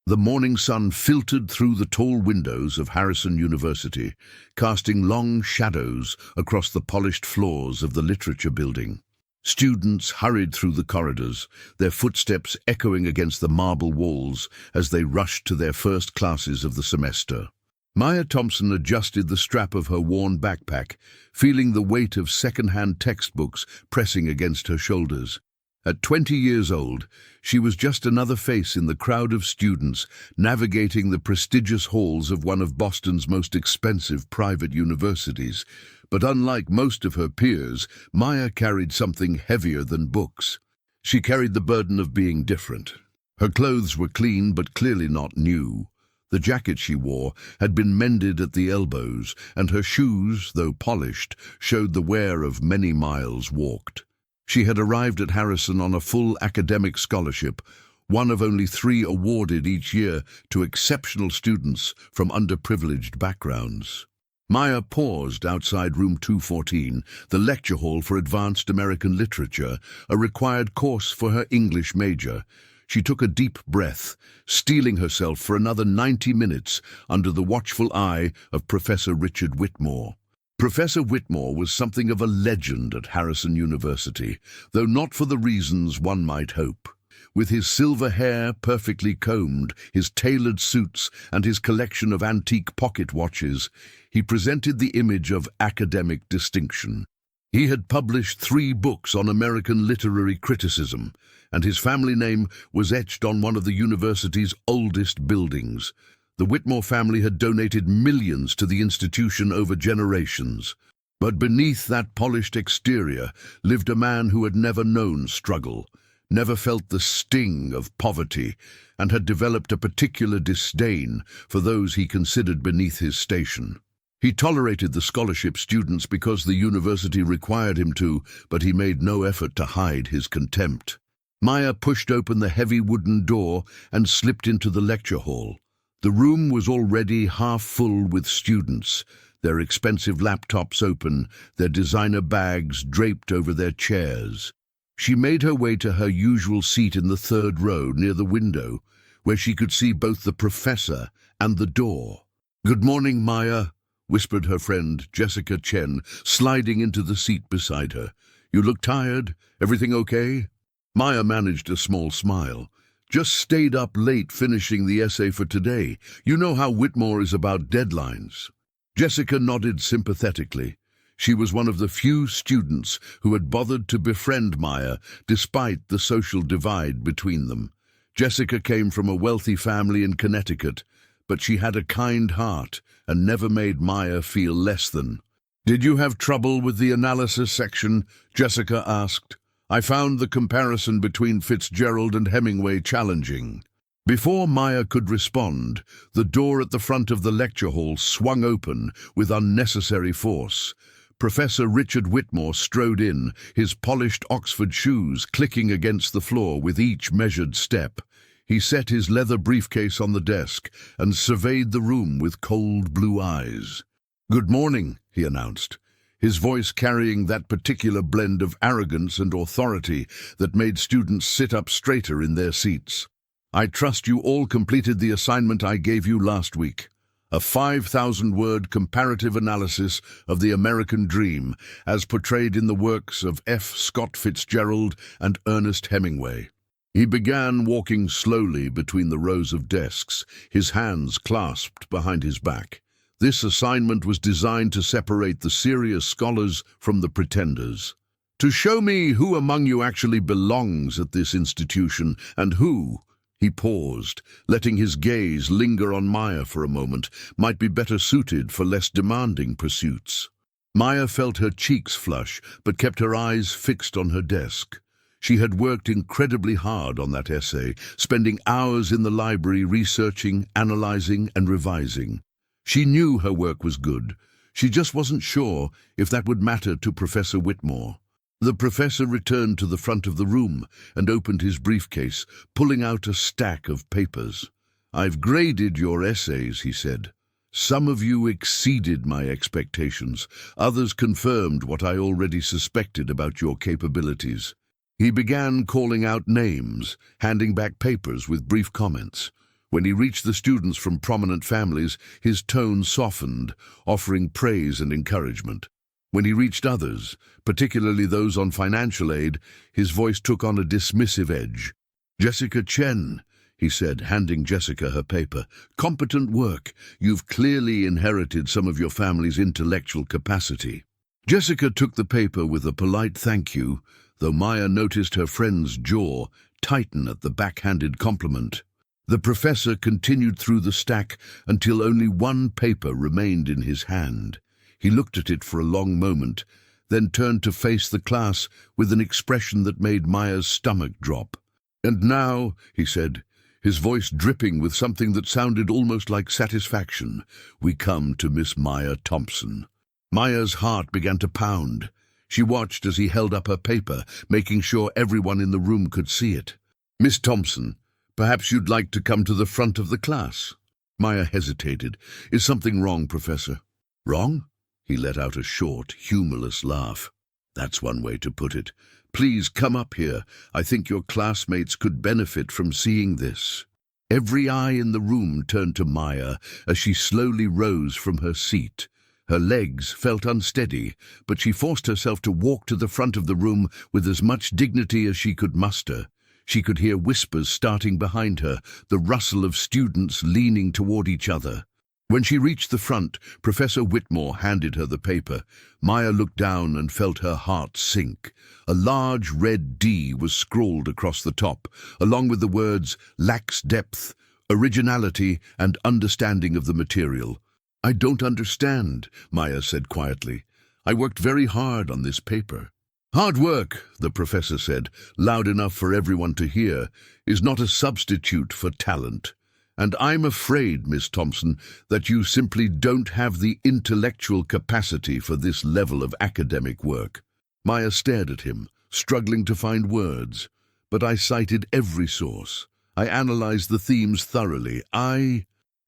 The morning sun filtered through the tall windows of Harrison University, casting long shadows across the polished floors of the literature building. Students hurried through the corridors, their footsteps echoing against the marble walls as they rushed to their first classes of the semester. Maya Thompson adjusted the strap of her worn backpack, feeling the weight of second-hand textbooks pressing against her shoulders. At 20 years old, she was just another face in the crowd of students navigating the prestigious halls of one of Boston's most expensive private universities. But unlike most of her peers, Maya carried something heavier than books. She carried the burden of being different. Her clothes were clean but clearly not new. The jacket she wore had been mended at the elbows, and her shoes, though polished, showed the wear of many miles walked. She had arrived at Harrison on a full academic scholarship, one of only 3 awarded each year to exceptional students from underprivileged backgrounds. Maya paused outside room 214, the lecture hall for Advanced American Literature, a required course for her English major. She took a deep breath, steeling herself for another 90 minutes under the watchful eye of Professor Richard Whitmore. Professor Whitmore was something of a legend at Harrison University, though not for the reasons one might hope. With his silver hair perfectly combed, his tailored suits, and his collection of antique pocket watches, he presented the image of academic distinction. He had published 3 books on American literary criticism, and his family name was etched on one of the university's oldest buildings. The Whitmore family had donated millions to the institution over generations. But beneath that polished exterior lived a man who had never known struggle, never felt the sting of poverty, and had developed a particular disdain for those he considered beneath his station. He tolerated the scholarship students because the university required him to, but he made no effort to hide his contempt. Maya pushed open the heavy wooden door and slipped into the lecture hall. The room was already half full with students, their expensive laptops open, their designer bags draped over their chairs. She made her way to her usual seat in the 3rd row near the window, where she could see both the professor and the door. "Good morning, Maya," whispered her friend Jessica Chen, sliding into the seat beside her. "You look tired. Everything okay?" Maya managed a small smile. "Just stayed up late finishing the essay for today. You know how Whitmore is about deadlines." Jessica nodded sympathetically. She was one of the few students who had bothered to befriend Maya despite the social divide between them. Jessica came from a wealthy family in Connecticut, but she had a kind heart and never made Maya feel less than. "Did you have trouble with the analysis section?" Jessica asked. "I found the comparison between Fitzgerald and Hemingway challenging." Before Maya could respond, the door at the front of the lecture hall swung open with unnecessary force. Professor Richard Whitmore strode in, his polished Oxford shoes clicking against the floor with each measured step. He set his leather briefcase on the desk and surveyed the room with cold blue eyes. "Good morning," he announced, his voice carrying that particular blend of arrogance and authority that made students sit up straighter in their seats. "I trust you all completed the assignment I gave you last week. A 5,000-word comparative analysis of the American dream as portrayed in the works of F. Scott Fitzgerald and Ernest Hemingway." He began walking slowly between the rows of desks, his hands clasped behind his back. This assignment was designed to separate the serious scholars from the pretenders. "To show me who among you actually belongs at this institution and who," he paused, letting his gaze linger on Maya for a moment, "might be better suited for less demanding pursuits." Maya felt her cheeks flush, but kept her eyes fixed on her desk. She had worked incredibly hard on that essay, spending hours in the library researching, analyzing, and revising. She knew her work was good. She just wasn't sure if that would matter to Professor Whitmore. The professor returned to the front of the room and opened his briefcase, pulling out a stack of papers. "I've graded your essays," he said. "Some of you exceeded my expectations. Others confirmed what I already suspected about your capabilities." He began calling out names, handing back papers with brief comments. When he reached the students from prominent families, his tone softened, offering praise and encouragement. When he reached others, particularly those on financial aid, his voice took on a dismissive edge. "Jessica Chen," he said, handing Jessica her paper. "Competent work. You've clearly inherited some of your family's intellectual capacity." Jessica took the paper with a polite thank you, though Maya noticed her friend's jaw tighten at the backhanded compliment. The professor continued through the stack until only one paper remained in his hand. He looked at it for a long moment, then turned to face the class with an expression that made Maya's stomach drop. "And now," he said, his voice dripping with something that sounded almost like satisfaction, "we come to Miss Maya Thompson." Maya's heart began to pound. She watched as he held up her paper, making sure everyone in the room could see it. "Miss Thompson, perhaps you'd like to come to the front of the class." Maya hesitated. "Is something wrong, Professor?" "Wrong?" He let out a short, humorless laugh. "That's one way to put it. Please come up here. I think your classmates could benefit from seeing this." Every eye in the room turned to Maya as she slowly rose from her seat. Her legs felt unsteady, but she forced herself to walk to the front of the room with as much dignity as she could muster. She could hear whispers starting behind her, the rustle of students leaning toward each other. When she reached the front, Professor Whitmore handed her the paper. Maya looked down and felt her heart sink. A large red D was scrawled across the top, along with the words "lacks depth, originality, and understanding of the material." "I don't understand," Maya said quietly. "I worked very hard on this paper." "Hard work," the professor said, loud enough for everyone to hear, "is not a substitute for talent. And I'm afraid, Miss Thompson, that you simply don't have the intellectual capacity for this level of academic work." Maya stared at him, struggling to find words. "But I cited every source. I analyzed the themes thoroughly.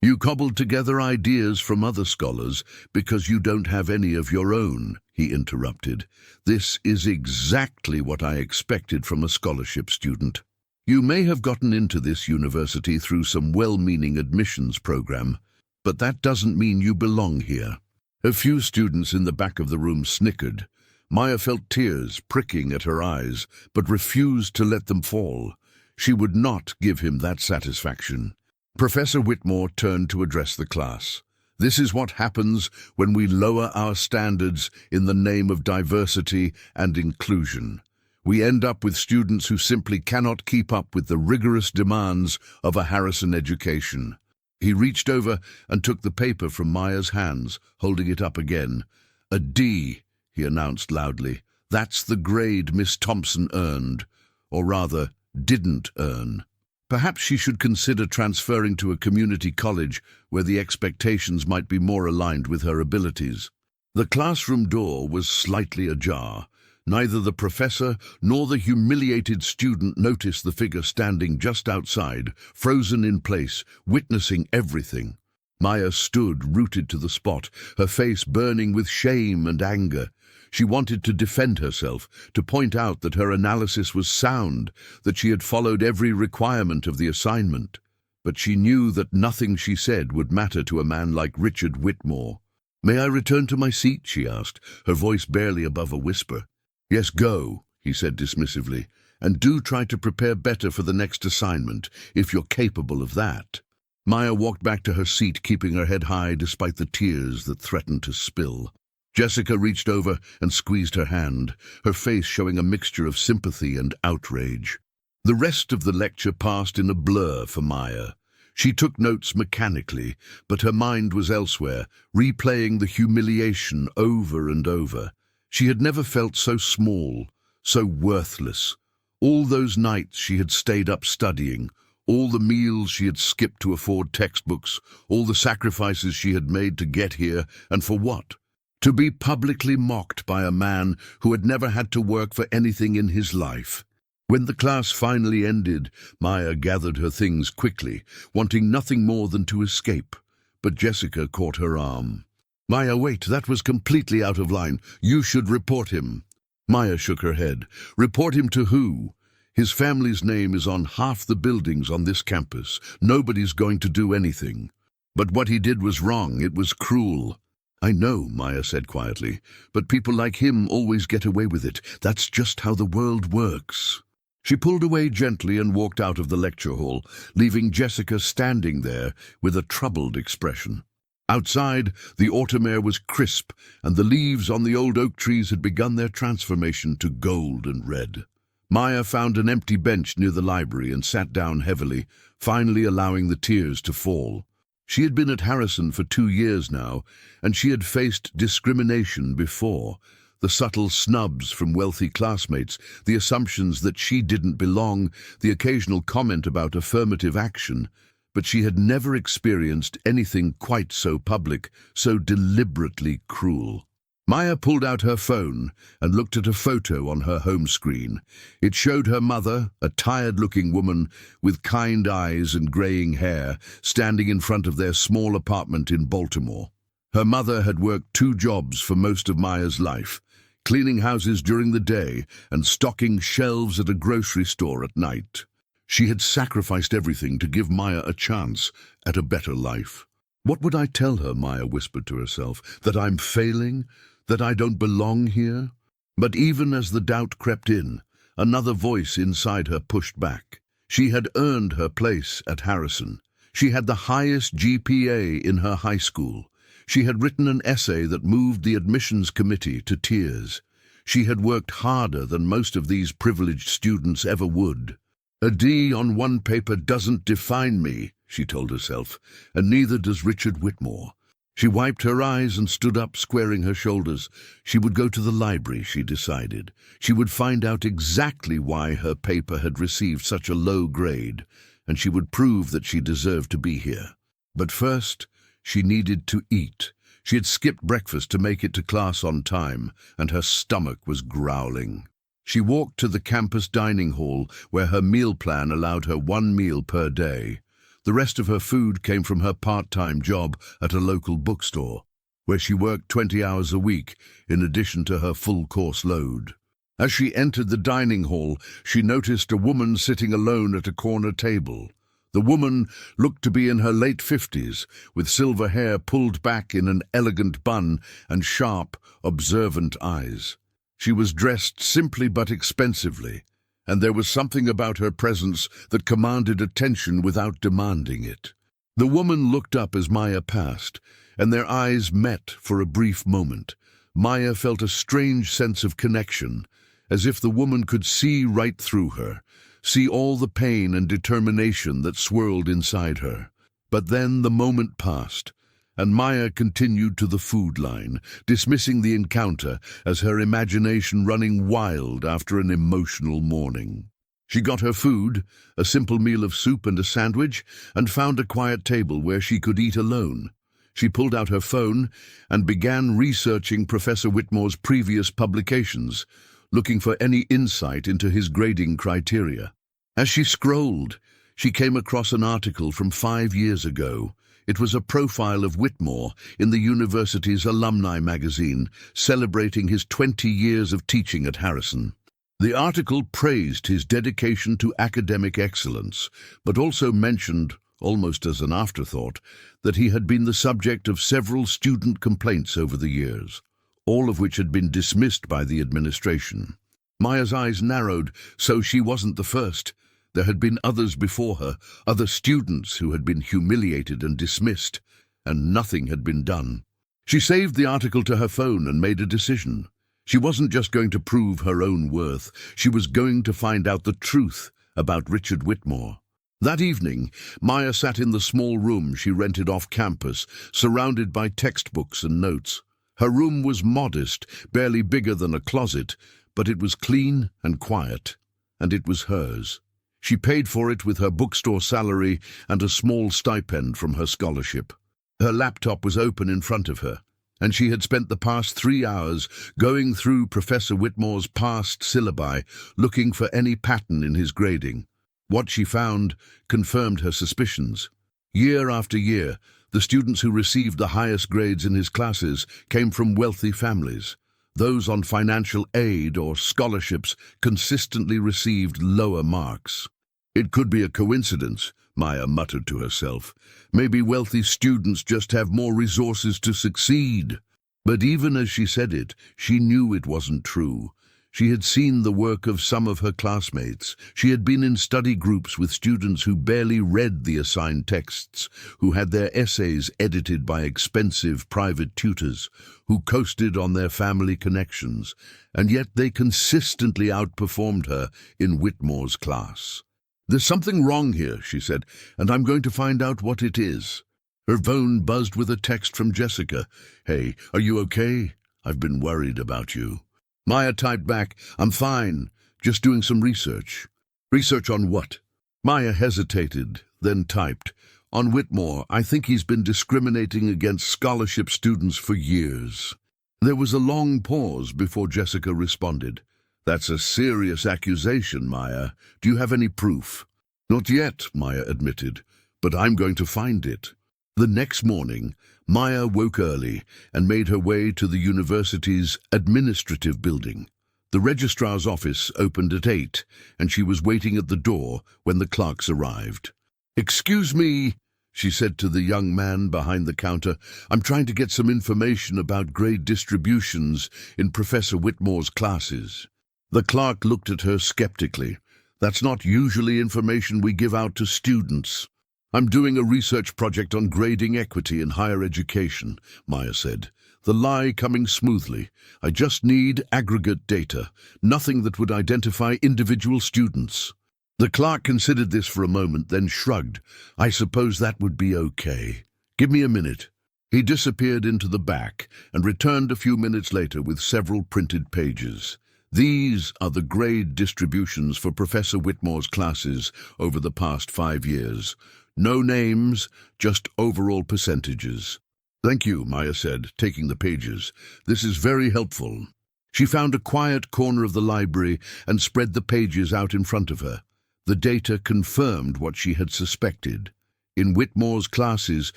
You cobbled together ideas from other scholars because you don't have any of your own," he interrupted. "This is exactly what I expected from a scholarship student. You may have gotten into this university through some well-meaning admissions program, but that doesn't mean you belong here." A few students in the back of the room snickered. Maya felt tears pricking at her eyes, but refused to let them fall. She would not give him that satisfaction. Professor Whitmore turned to address the class. "This is what happens when we lower our standards in the name of diversity and inclusion. We end up with students who simply cannot keep up with the rigorous demands of a Harrison education." He reached over and took the paper from Maya's hands, holding it up again. "A D," he announced loudly. "That's the grade Miss Thompson earned, or rather, didn't earn. Perhaps she should consider transferring to a community college where the expectations might be more aligned with her abilities." The classroom door was slightly ajar. Neither the professor nor the humiliated student noticed the figure standing just outside, frozen in place, witnessing everything. Maya stood rooted to the spot, her face burning with shame and anger. She wanted to defend herself, to point out that her analysis was sound, that she had followed every requirement of the assignment. But she knew that nothing she said would matter to a man like Richard Whitmore. "May I return to my seat?" she asked, her voice barely above a whisper. "Yes, go," he said dismissively, "and do try to prepare better for the next assignment, if you're capable of that." Maya walked back to her seat, keeping her head high despite the tears that threatened to spill. Jessica reached over and squeezed her hand, her face showing a mixture of sympathy and outrage. The rest of the lecture passed in a blur for Maya. She took notes mechanically, but her mind was elsewhere, replaying the humiliation over and over. She had never felt so small, so worthless. All those nights she had stayed up studying, all the meals she had skipped to afford textbooks, all the sacrifices she had made to get here, and for what? To be publicly mocked by a man who had never had to work for anything in his life. When the class finally ended, Maya gathered her things quickly, wanting nothing more than to escape. But Jessica caught her arm. "Maya, wait, that was completely out of line. You should report him." Maya shook her head. "Report him to who?" His family's name is on half the buildings on this campus. Nobody's going to do anything. But what he did was wrong. It was cruel. I know, Maya said quietly, but people like him always get away with it. That's just how the world works. She pulled away gently and walked out of the lecture hall, leaving Jessica standing there with a troubled expression. Outside, the autumn air was crisp, and the leaves on the old oak trees had begun their transformation to gold and red. Maya found an empty bench near the library and sat down heavily, finally allowing the tears to fall. She had been at Harrison for 2 years now, and she had faced discrimination before. The subtle snubs from wealthy classmates, the assumptions that she didn't belong, the occasional comment about affirmative action. But she had never experienced anything quite so public, so deliberately cruel. Maya pulled out her phone and looked at a photo on her home screen. It showed her mother, a tired-looking woman with kind eyes and graying hair, standing in front of their small apartment in Baltimore. Her mother had worked 2 jobs for most of Maya's life, cleaning houses during the day and stocking shelves at a grocery store at night. She had sacrificed everything to give Maya a chance at a better life. What would I tell her, Maya whispered to herself, that I'm failing, that I don't belong here? But even as the doubt crept in, another voice inside her pushed back. She had earned her place at Harrison. She had the highest GPA in her high school. She had written an essay that moved the admissions committee to tears. She had worked harder than most of these privileged students ever would. A D on one paper doesn't define me, she told herself, and neither does Richard Whitmore. She wiped her eyes and stood up, squaring her shoulders. She would go to the library, she decided. She would find out exactly why her paper had received such a low grade, and she would prove that she deserved to be here. But first, she needed to eat. She had skipped breakfast to make it to class on time, and her stomach was growling. She walked to the campus dining hall, where her meal plan allowed her 1 meal per day. The rest of her food came from her part-time job at a local bookstore, where she worked 20 hours a week, in addition to her full-course load. As she entered the dining hall, she noticed a woman sitting alone at a corner table. The woman looked to be in her late 50s, with silver hair pulled back in an elegant bun and sharp, observant eyes. She was dressed simply but expensively, and there was something about her presence that commanded attention without demanding it. The woman looked up as Maya passed, and their eyes met for a brief moment. Maya felt a strange sense of connection, as if the woman could see right through her, see all the pain and determination that swirled inside her. But then the moment passed, and Maya continued to the food line, dismissing the encounter as her imagination running wild after an emotional morning. She got her food, a simple meal of soup and a sandwich, and found a quiet table where she could eat alone. She pulled out her phone and began researching Professor Whitmore's previous publications, looking for any insight into his grading criteria. As she scrolled, she came across an article from 5 years ago. It was a profile of Whitmore in the university's alumni magazine, celebrating his 20 years of teaching at Harrison. The article praised his dedication to academic excellence, but also mentioned, almost as an afterthought, that he had been the subject of several student complaints over the years, all of which had been dismissed by the administration. Maya's eyes narrowed, so she wasn't the first. There had been others before her, other students who had been humiliated and dismissed, and nothing had been done. She saved the article to her phone and made a decision. She wasn't just going to prove her own worth, she was going to find out the truth about Richard Whitmore. That evening, Maya sat in the small room she rented off campus, surrounded by textbooks and notes. Her room was modest, barely bigger than a closet, but it was clean and quiet, and it was hers. She paid for it with her bookstore salary and a small stipend from her scholarship. Her laptop was open in front of her, and she had spent the past 3 hours going through Professor Whitmore's past syllabi, looking for any pattern in his grading. What she found confirmed her suspicions. Year after year, the students who received the highest grades in his classes came from wealthy families. Those on financial aid or scholarships consistently received lower marks. It could be a coincidence, Maya muttered to herself. Maybe wealthy students just have more resources to succeed. But even as she said it, she knew it wasn't true. She had seen the work of some of her classmates. She had been in study groups with students who barely read the assigned texts, who had their essays edited by expensive private tutors, who coasted on their family connections, and yet they consistently outperformed her in Whitmore's class. "There's something wrong here," she said, "and I'm going to find out what it is." Her phone buzzed with a text from Jessica. "Hey, are you okay? I've been worried about you." Maya typed back, "I'm fine, just doing some research." "Research on what?" Maya hesitated, then typed, "On Whitmore. I think he's been discriminating against scholarship students for years." There was a long pause before Jessica responded. "That's a serious accusation, Maya. Do you have any proof?" "Not yet," Maya admitted, "but I'm going to find it." The next morning, Maya woke early and made her way to the university's administrative building. The registrar's office opened at 8, and she was waiting at the door when the clerks arrived. "Excuse me," she said to the young man behind the counter. "I'm trying to get some information about grade distributions in Professor Whitmore's classes." The clerk looked at her skeptically. "That's not usually information we give out to students." "I'm doing a research project on grading equity in higher education," Maya said, the lie coming smoothly. "I just need aggregate data, nothing that would identify individual students." The clerk considered this for a moment, then shrugged. "I suppose that would be okay. Give me a minute." He disappeared into the back and returned a few minutes later with several printed pages. "These are the grade distributions for Professor Whitmore's classes over the past 5 years. No names, just overall percentages." "Thank you," Maya said, taking the pages. "This is very helpful." She found a quiet corner of the library and spread the pages out in front of her. The data confirmed what she had suspected. In Whitmore's classes,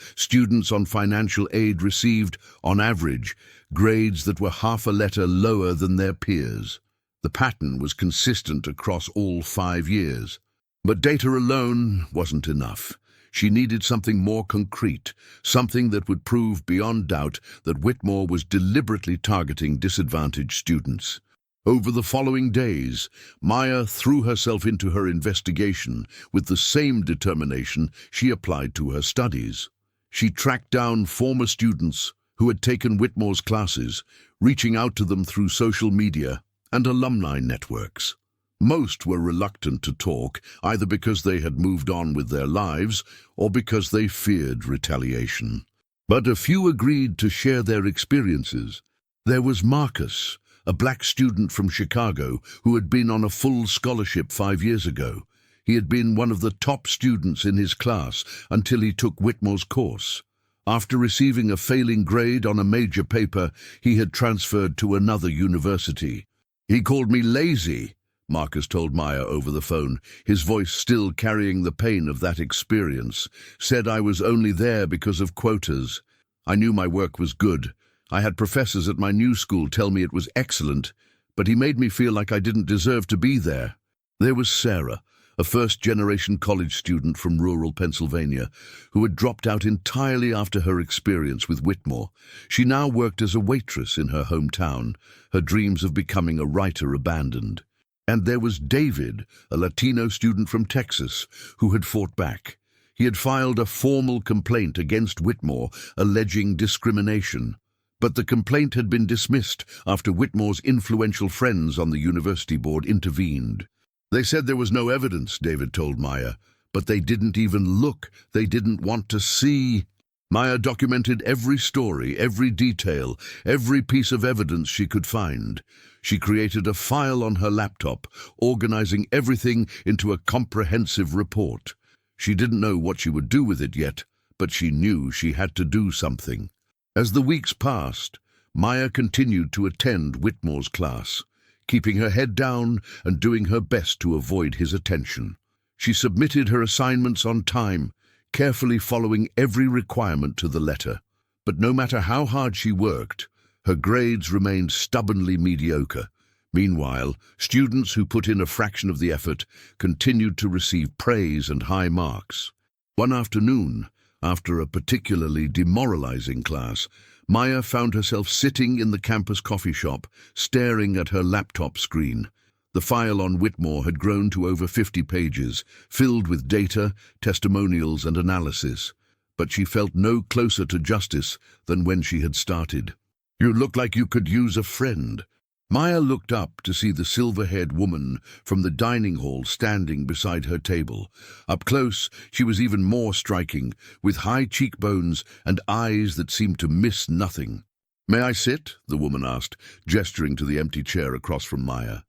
students on financial aid received, on average, grades that were half a letter lower than their peers. The pattern was consistent across all 5 years. But data alone wasn't enough. She needed something more concrete, something that would prove beyond doubt that Whitmore was deliberately targeting disadvantaged students. Over the following days, Maya threw herself into her investigation with the same determination she applied to her studies. She tracked down former students who had taken Whitmore's classes, reaching out to them through social media and alumni networks. Most were reluctant to talk, either because they had moved on with their lives or because they feared retaliation. But a few agreed to share their experiences. There was Marcus, a black student from Chicago who had been on a full scholarship 5 years ago. He had been one of the top students in his class until he took Whitmore's course. After receiving a failing grade on a major paper, he had transferred to another university. "He called me lazy," Marcus told Maya over the phone, his voice still carrying the pain of that experience. "Said I was only there because of quotas. I knew my work was good. I had professors at my new school tell me it was excellent, but he made me feel like I didn't deserve to be there." There was Sarah, a first-generation college student from rural Pennsylvania, who had dropped out entirely after her experience with Whitmore. She now worked as a waitress in her hometown, her dreams of becoming a writer abandoned. And there was David, a Latino student from Texas, who had fought back. He had filed a formal complaint against Whitmore, alleging discrimination. But the complaint had been dismissed after Whitmore's influential friends on the university board intervened. "They said there was no evidence," David told Maya, "but they didn't even look. They didn't want to see." Maya documented every story, every detail, every piece of evidence she could find. She created a file on her laptop, organizing everything into a comprehensive report. She didn't know what she would do with it yet, but she knew she had to do something. As the weeks passed, Maya continued to attend Whitmore's class, keeping her head down and doing her best to avoid his attention. She submitted her assignments on time, carefully following every requirement to the letter. But no matter how hard she worked, Her grades remained stubbornly mediocre. Meanwhile, students who put in a fraction of the effort continued to receive praise and high marks. One afternoon, after a particularly demoralizing class, Maya found herself sitting in the campus coffee shop, staring at her laptop screen. The file on Whitmore had grown to over 50 pages, filled with data, testimonials, and analysis. But she felt no closer to justice than when she had started. "You look like you could use a friend." Maya looked up to see the silver-haired woman from the dining hall standing beside her table. Up close, she was even more striking, with high cheekbones and eyes that seemed to miss nothing. "May I sit?" the woman asked, gesturing to the empty chair across from Maya.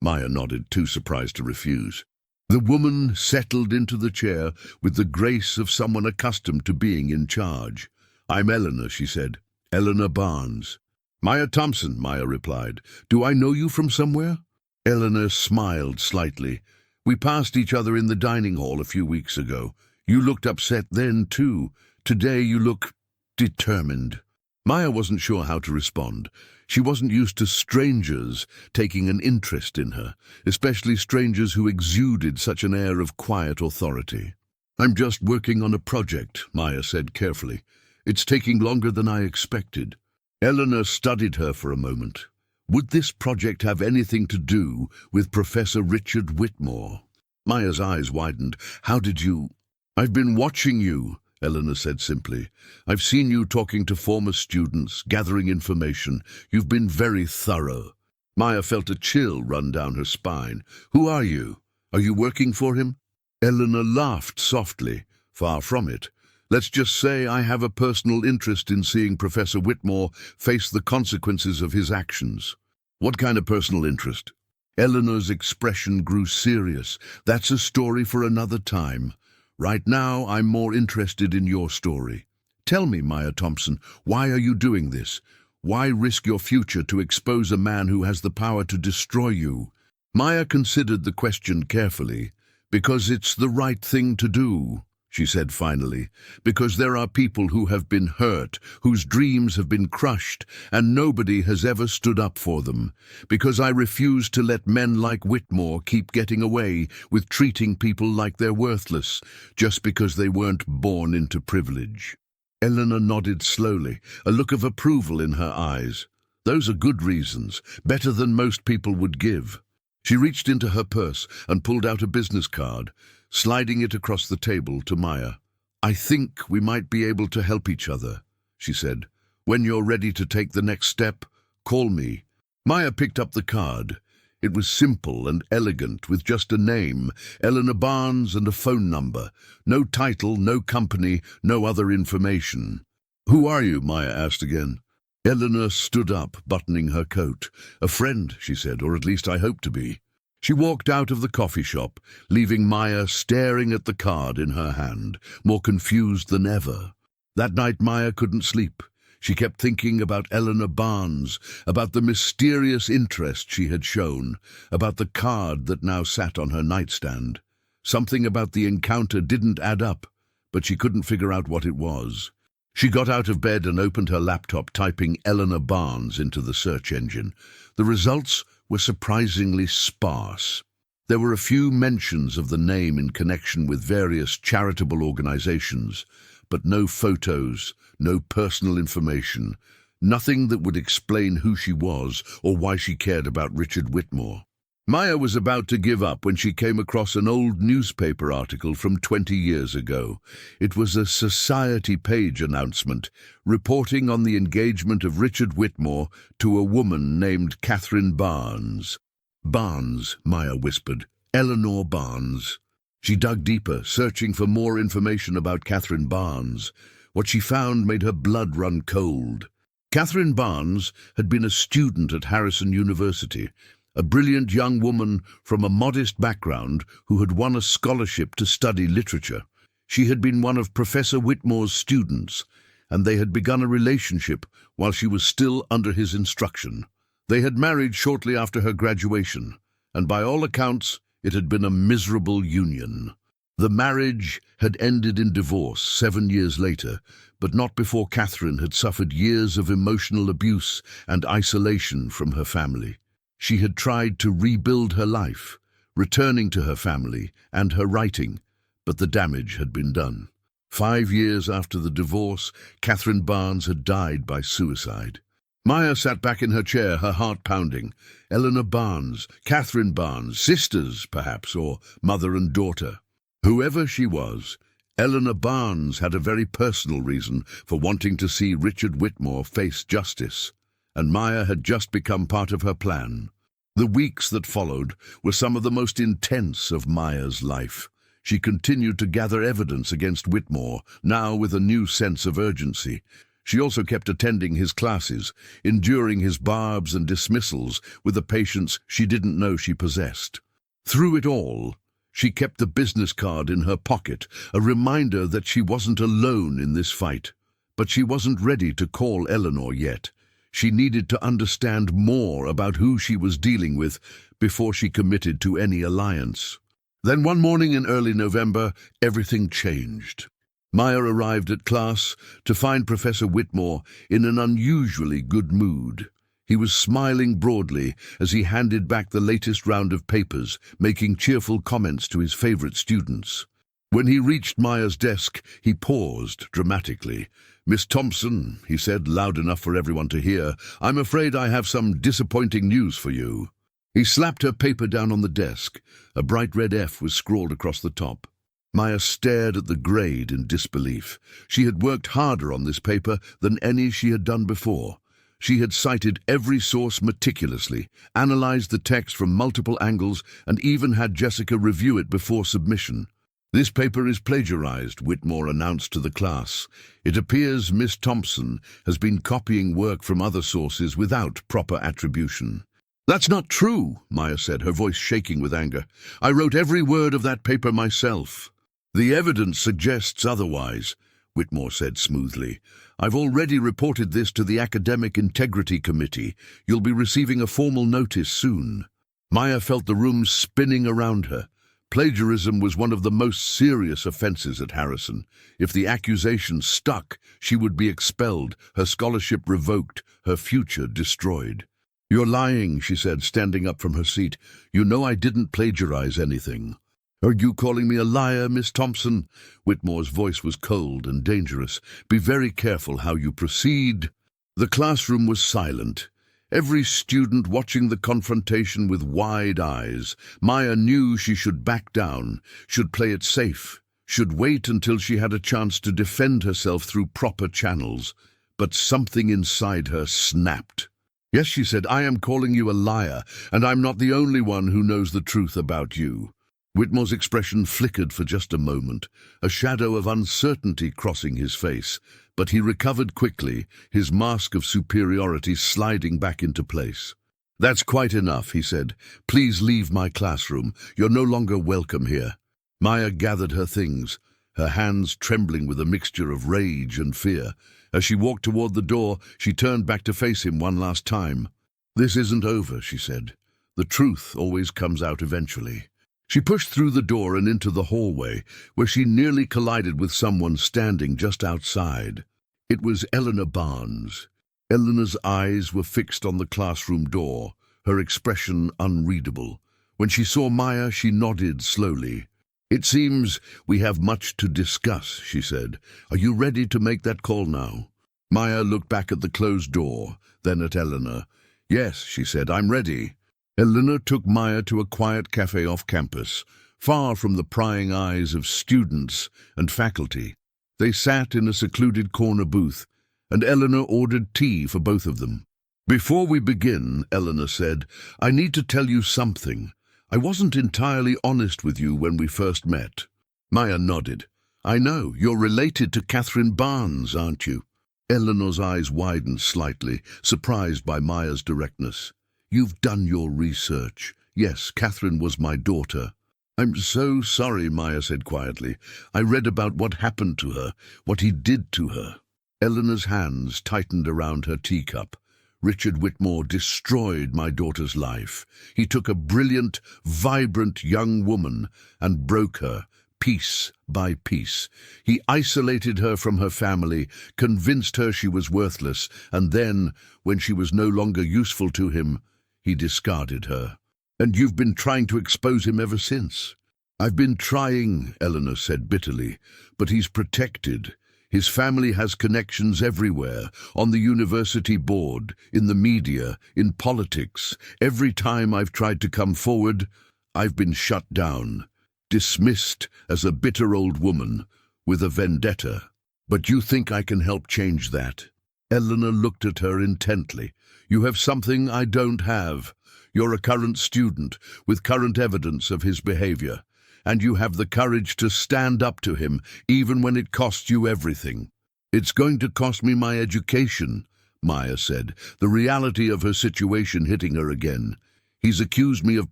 Maya nodded, too surprised to refuse. The woman settled into the chair with the grace of someone accustomed to being in charge. "I'm Eleanor," she said. "Eleanor Barnes." "Maya Thompson," Maya replied. "Do I know you from somewhere?" Eleanor smiled slightly. "We passed each other in the dining hall a few weeks ago. You looked upset then, too. Today you look determined." Maya wasn't sure how to respond. She wasn't used to strangers taking an interest in her, especially strangers who exuded such an air of quiet authority. "I'm just working on a project," Maya said carefully. "It's taking longer than I expected." Eleanor studied her for a moment. Would this project have anything to do with Professor Richard Whitmore? Maya's eyes widened. "How did you—" "I've been watching you," Eleanor said simply. "I've seen you talking to former students, gathering information. You've been very thorough." Maya felt a chill run down her spine. "Who are you? Are you working for him?" Eleanor laughed softly. "Far from it. Let's just say I have a personal interest in seeing Professor Whitmore face the consequences of his actions." "What kind of personal interest?" Eleanor's expression grew serious. "That's a story for another time. Right now, I'm more interested in your story. Tell me, Maya Thompson, why are you doing this? Why risk your future to expose a man who has the power to destroy you?" Maya considered the question carefully. "Because it's the right thing to do," she said finally. "Because there are people who have been hurt, whose dreams have been crushed, and nobody has ever stood up for them. Because I refuse to let men like Whitmore keep getting away with treating people like they're worthless, just because they weren't born into privilege." Eleanor nodded slowly, a look of approval in her eyes. "Those are good reasons, better than most people would give." She reached into her purse and pulled out a business card, sliding it across the table to Maya. "I think we might be able to help each other," she said. "When you're ready to take the next step, call me." Maya picked up the card. It was simple and elegant, with just a name, Eleanor Barnes, and a phone number. No title, no company, no other information. "Who are you?" Maya asked again. Eleanor stood up, buttoning her coat. "A friend," she said, "or at least I hope to be." She walked out of the coffee shop, leaving Maya staring at the card in her hand, more confused than ever. That night Maya couldn't sleep. She kept thinking about Eleanor Barnes, about the mysterious interest she had shown, about the card that now sat on her nightstand. Something about the encounter didn't add up, but she couldn't figure out what it was. She got out of bed and opened her laptop, typing Eleanor Barnes into the search engine. The results were surprisingly sparse. There were a few mentions of the name in connection with various charitable organizations, but no photos, no personal information, nothing that would explain who she was or why she cared about Richard Whitmore. Maya was about to give up when she came across an old newspaper article from 20 years ago. It was a Society page announcement reporting on the engagement of Richard Whitmore to a woman named Catherine Barnes. "Barnes," Maya whispered. "Eleanor Barnes." She dug deeper, searching for more information about Catherine Barnes. What she found made her blood run cold. Catherine Barnes had been a student at Harrison University, a brilliant young woman from a modest background who had won a scholarship to study literature. She had been one of Professor Whitmore's students, and they had begun a relationship while she was still under his instruction. They had married shortly after her graduation, and by all accounts, it had been a miserable union. The marriage had ended in divorce 7 years later, but not before Catherine had suffered years of emotional abuse and isolation from her family. She had tried to rebuild her life, returning to her family and her writing, but the damage had been done. 5 years after the divorce, Catherine Barnes had died by suicide. Maya sat back in her chair, her heart pounding. Eleanor Barnes, Catherine Barnes, sisters, perhaps, or mother and daughter. Whoever she was, Eleanor Barnes had a very personal reason for wanting to see Richard Whitmore face justice, and Maya had just become part of her plan. The weeks that followed were some of the most intense of Maya's life. She continued to gather evidence against Whitmore, now with a new sense of urgency. She also kept attending his classes, enduring his barbs and dismissals with a patience she didn't know she possessed. Through it all, she kept the business card in her pocket, a reminder that she wasn't alone in this fight. But she wasn't ready to call Eleanor yet. She needed to understand more about who she was dealing with before she committed to any alliance. Then one morning in early November, everything changed. Maya arrived at class to find Professor Whitmore in an unusually good mood. He was smiling broadly as he handed back the latest round of papers, making cheerful comments to his favorite students. When he reached Maya's desk, he paused dramatically. "Miss Thompson," he said, loud enough for everyone to hear, "I'm afraid I have some disappointing news for you." He slapped her paper down on the desk. A bright red F was scrawled across the top. Maya stared at the grade in disbelief. She had worked harder on this paper than any she had done before. She had cited every source meticulously, analyzed the text from multiple angles, and even had Jessica review it before submission. "This paper is plagiarized," Whitmore announced to the class. "It appears Miss Thompson has been copying work from other sources without proper attribution." "That's not true," Maya said, her voice shaking with anger. "I wrote every word of that paper myself." "The evidence suggests otherwise," Whitmore said smoothly. "I've already reported this to the Academic Integrity Committee. You'll be receiving a formal notice soon." Maya felt the room spinning around her. Plagiarism was one of the most serious offenses at Harrison. If the accusation stuck, she would be expelled, her scholarship revoked, her future destroyed. "You're lying," she said, standing up from her seat. "You know I didn't plagiarize anything." "Are you calling me a liar, Miss Thompson?" Whitmore's voice was cold and dangerous. "Be very careful how you proceed." The classroom was silent, every student watching the confrontation with wide eyes. Maya knew she should back down, should play it safe, should wait until she had a chance to defend herself through proper channels. But something inside her snapped. "Yes," she said, "I am calling you a liar, and I'm not the only one who knows the truth about you." Whitmore's expression flickered for just a moment, a shadow of uncertainty crossing his face, but he recovered quickly, his mask of superiority sliding back into place. "That's quite enough," he said. "Please leave my classroom. You're no longer welcome here." Maya gathered her things, her hands trembling with a mixture of rage and fear. As she walked toward the door, she turned back to face him one last time. "This isn't over," she said. "The truth always comes out eventually." She pushed through the door and into the hallway, where she nearly collided with someone standing just outside. It was Eleanor Barnes. Eleanor's eyes were fixed on the classroom door, her expression unreadable. When she saw Maya, she nodded slowly. "It seems we have much to discuss," she said. "Are you ready to make that call now?" Maya looked back at the closed door, then at Eleanor. "Yes," she said, "I'm ready." Eleanor took Maya to a quiet cafe off campus, far from the prying eyes of students and faculty. They sat in a secluded corner booth, and Eleanor ordered tea for both of them. "Before we begin," Eleanor said, "I need to tell you something. I wasn't entirely honest with you when we first met." Maya nodded. "I know, you're related to Catherine Barnes, aren't you?" Eleanor's eyes widened slightly, surprised by Maya's directness. "You've done your research. Yes, Catherine was my daughter." "I'm so sorry," Maya said quietly. "I read about what happened to her, what he did to her." Eleanor's hands tightened around her teacup. "Richard Whitmore destroyed my daughter's life. He took a brilliant, vibrant young woman and broke her, piece by piece. He isolated her from her family, convinced her she was worthless, and then, when she was no longer useful to him, he discarded her. And you've been trying to expose him ever since. I've been trying, Eleanor said bitterly, but he's protected. His family has connections everywhere, on the university board, in the media, in politics. Every time I've tried to come forward, I've been shut down, dismissed as a bitter old woman with a vendetta. But you think I can help change that? Eleanor looked at her intently. You have something I don't have. You're a current student with current evidence of his behavior, and you have the courage to stand up to him even when it costs you everything. It's going to cost me my education, Maya said, the reality of her situation hitting her again. He's accused me of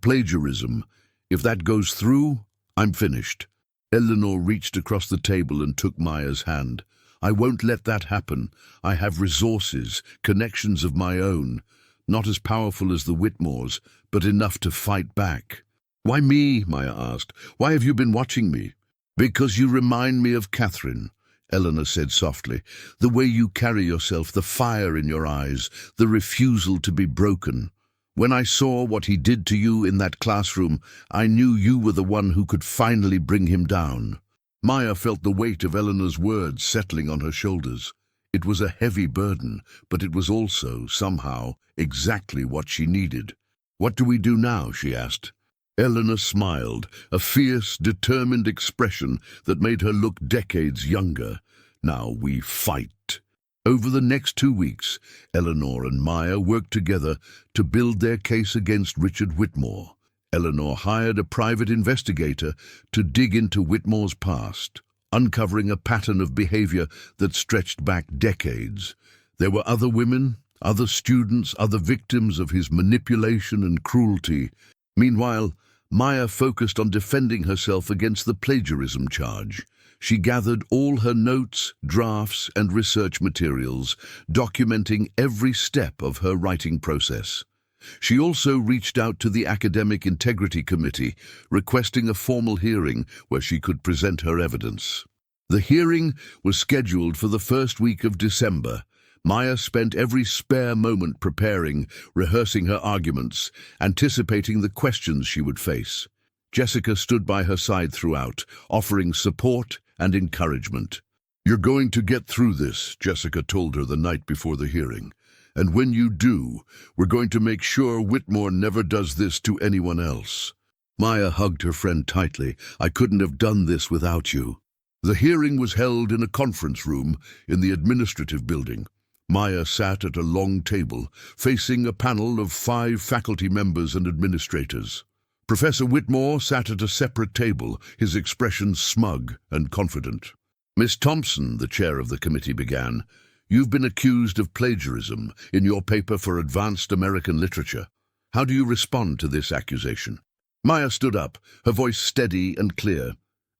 plagiarism. If that goes through, I'm finished. Eleanor reached across the table and took Maya's hand. I won't let that happen. I have resources, connections of my own, not as powerful as the Whitmores, but enough to fight back. Why me? Maya asked. Why have you been watching me? Because you remind me of Catherine, Eleanor said softly. The way you carry yourself, the fire in your eyes, the refusal to be broken. When I saw what he did to you in that classroom, I knew you were the one who could finally bring him down. Maya felt the weight of Eleanor's words settling on her shoulders. It was a heavy burden, but it was also, somehow, exactly what she needed. What do we do now? She asked. Eleanor smiled, a fierce, determined expression that made her look decades younger. Now we fight. Over the next 2 weeks, Eleanor and Maya worked together to build their case against Richard Whitmore. Eleanor hired a private investigator to dig into Whitmore's past, uncovering a pattern of behavior that stretched back decades. There were other women, other students, other victims of his manipulation and cruelty. Meanwhile, Maya focused on defending herself against the plagiarism charge. She gathered all her notes, drafts, and research materials, documenting every step of her writing process. She also reached out to the Academic Integrity Committee, requesting a formal hearing where she could present her evidence. The hearing was scheduled for the first week of December. Maya spent every spare moment preparing, rehearsing her arguments, anticipating the questions she would face. Jessica stood by her side throughout, offering support and encouragement. You're going to get through this, Jessica told her the night before the hearing. And when you do, we're going to make sure Whitmore never does this to anyone else. Maya hugged her friend tightly. I couldn't have done this without you. The hearing was held in a conference room in the administrative building. Maya sat at a long table, facing a panel of 5 faculty members and administrators. Professor Whitmore sat at a separate table, his expression smug and confident. Miss Thompson, the chair of the committee, began. You've been accused of plagiarism in your paper for Advanced American Literature. How do you respond to this accusation? Maya stood up, her voice steady and clear.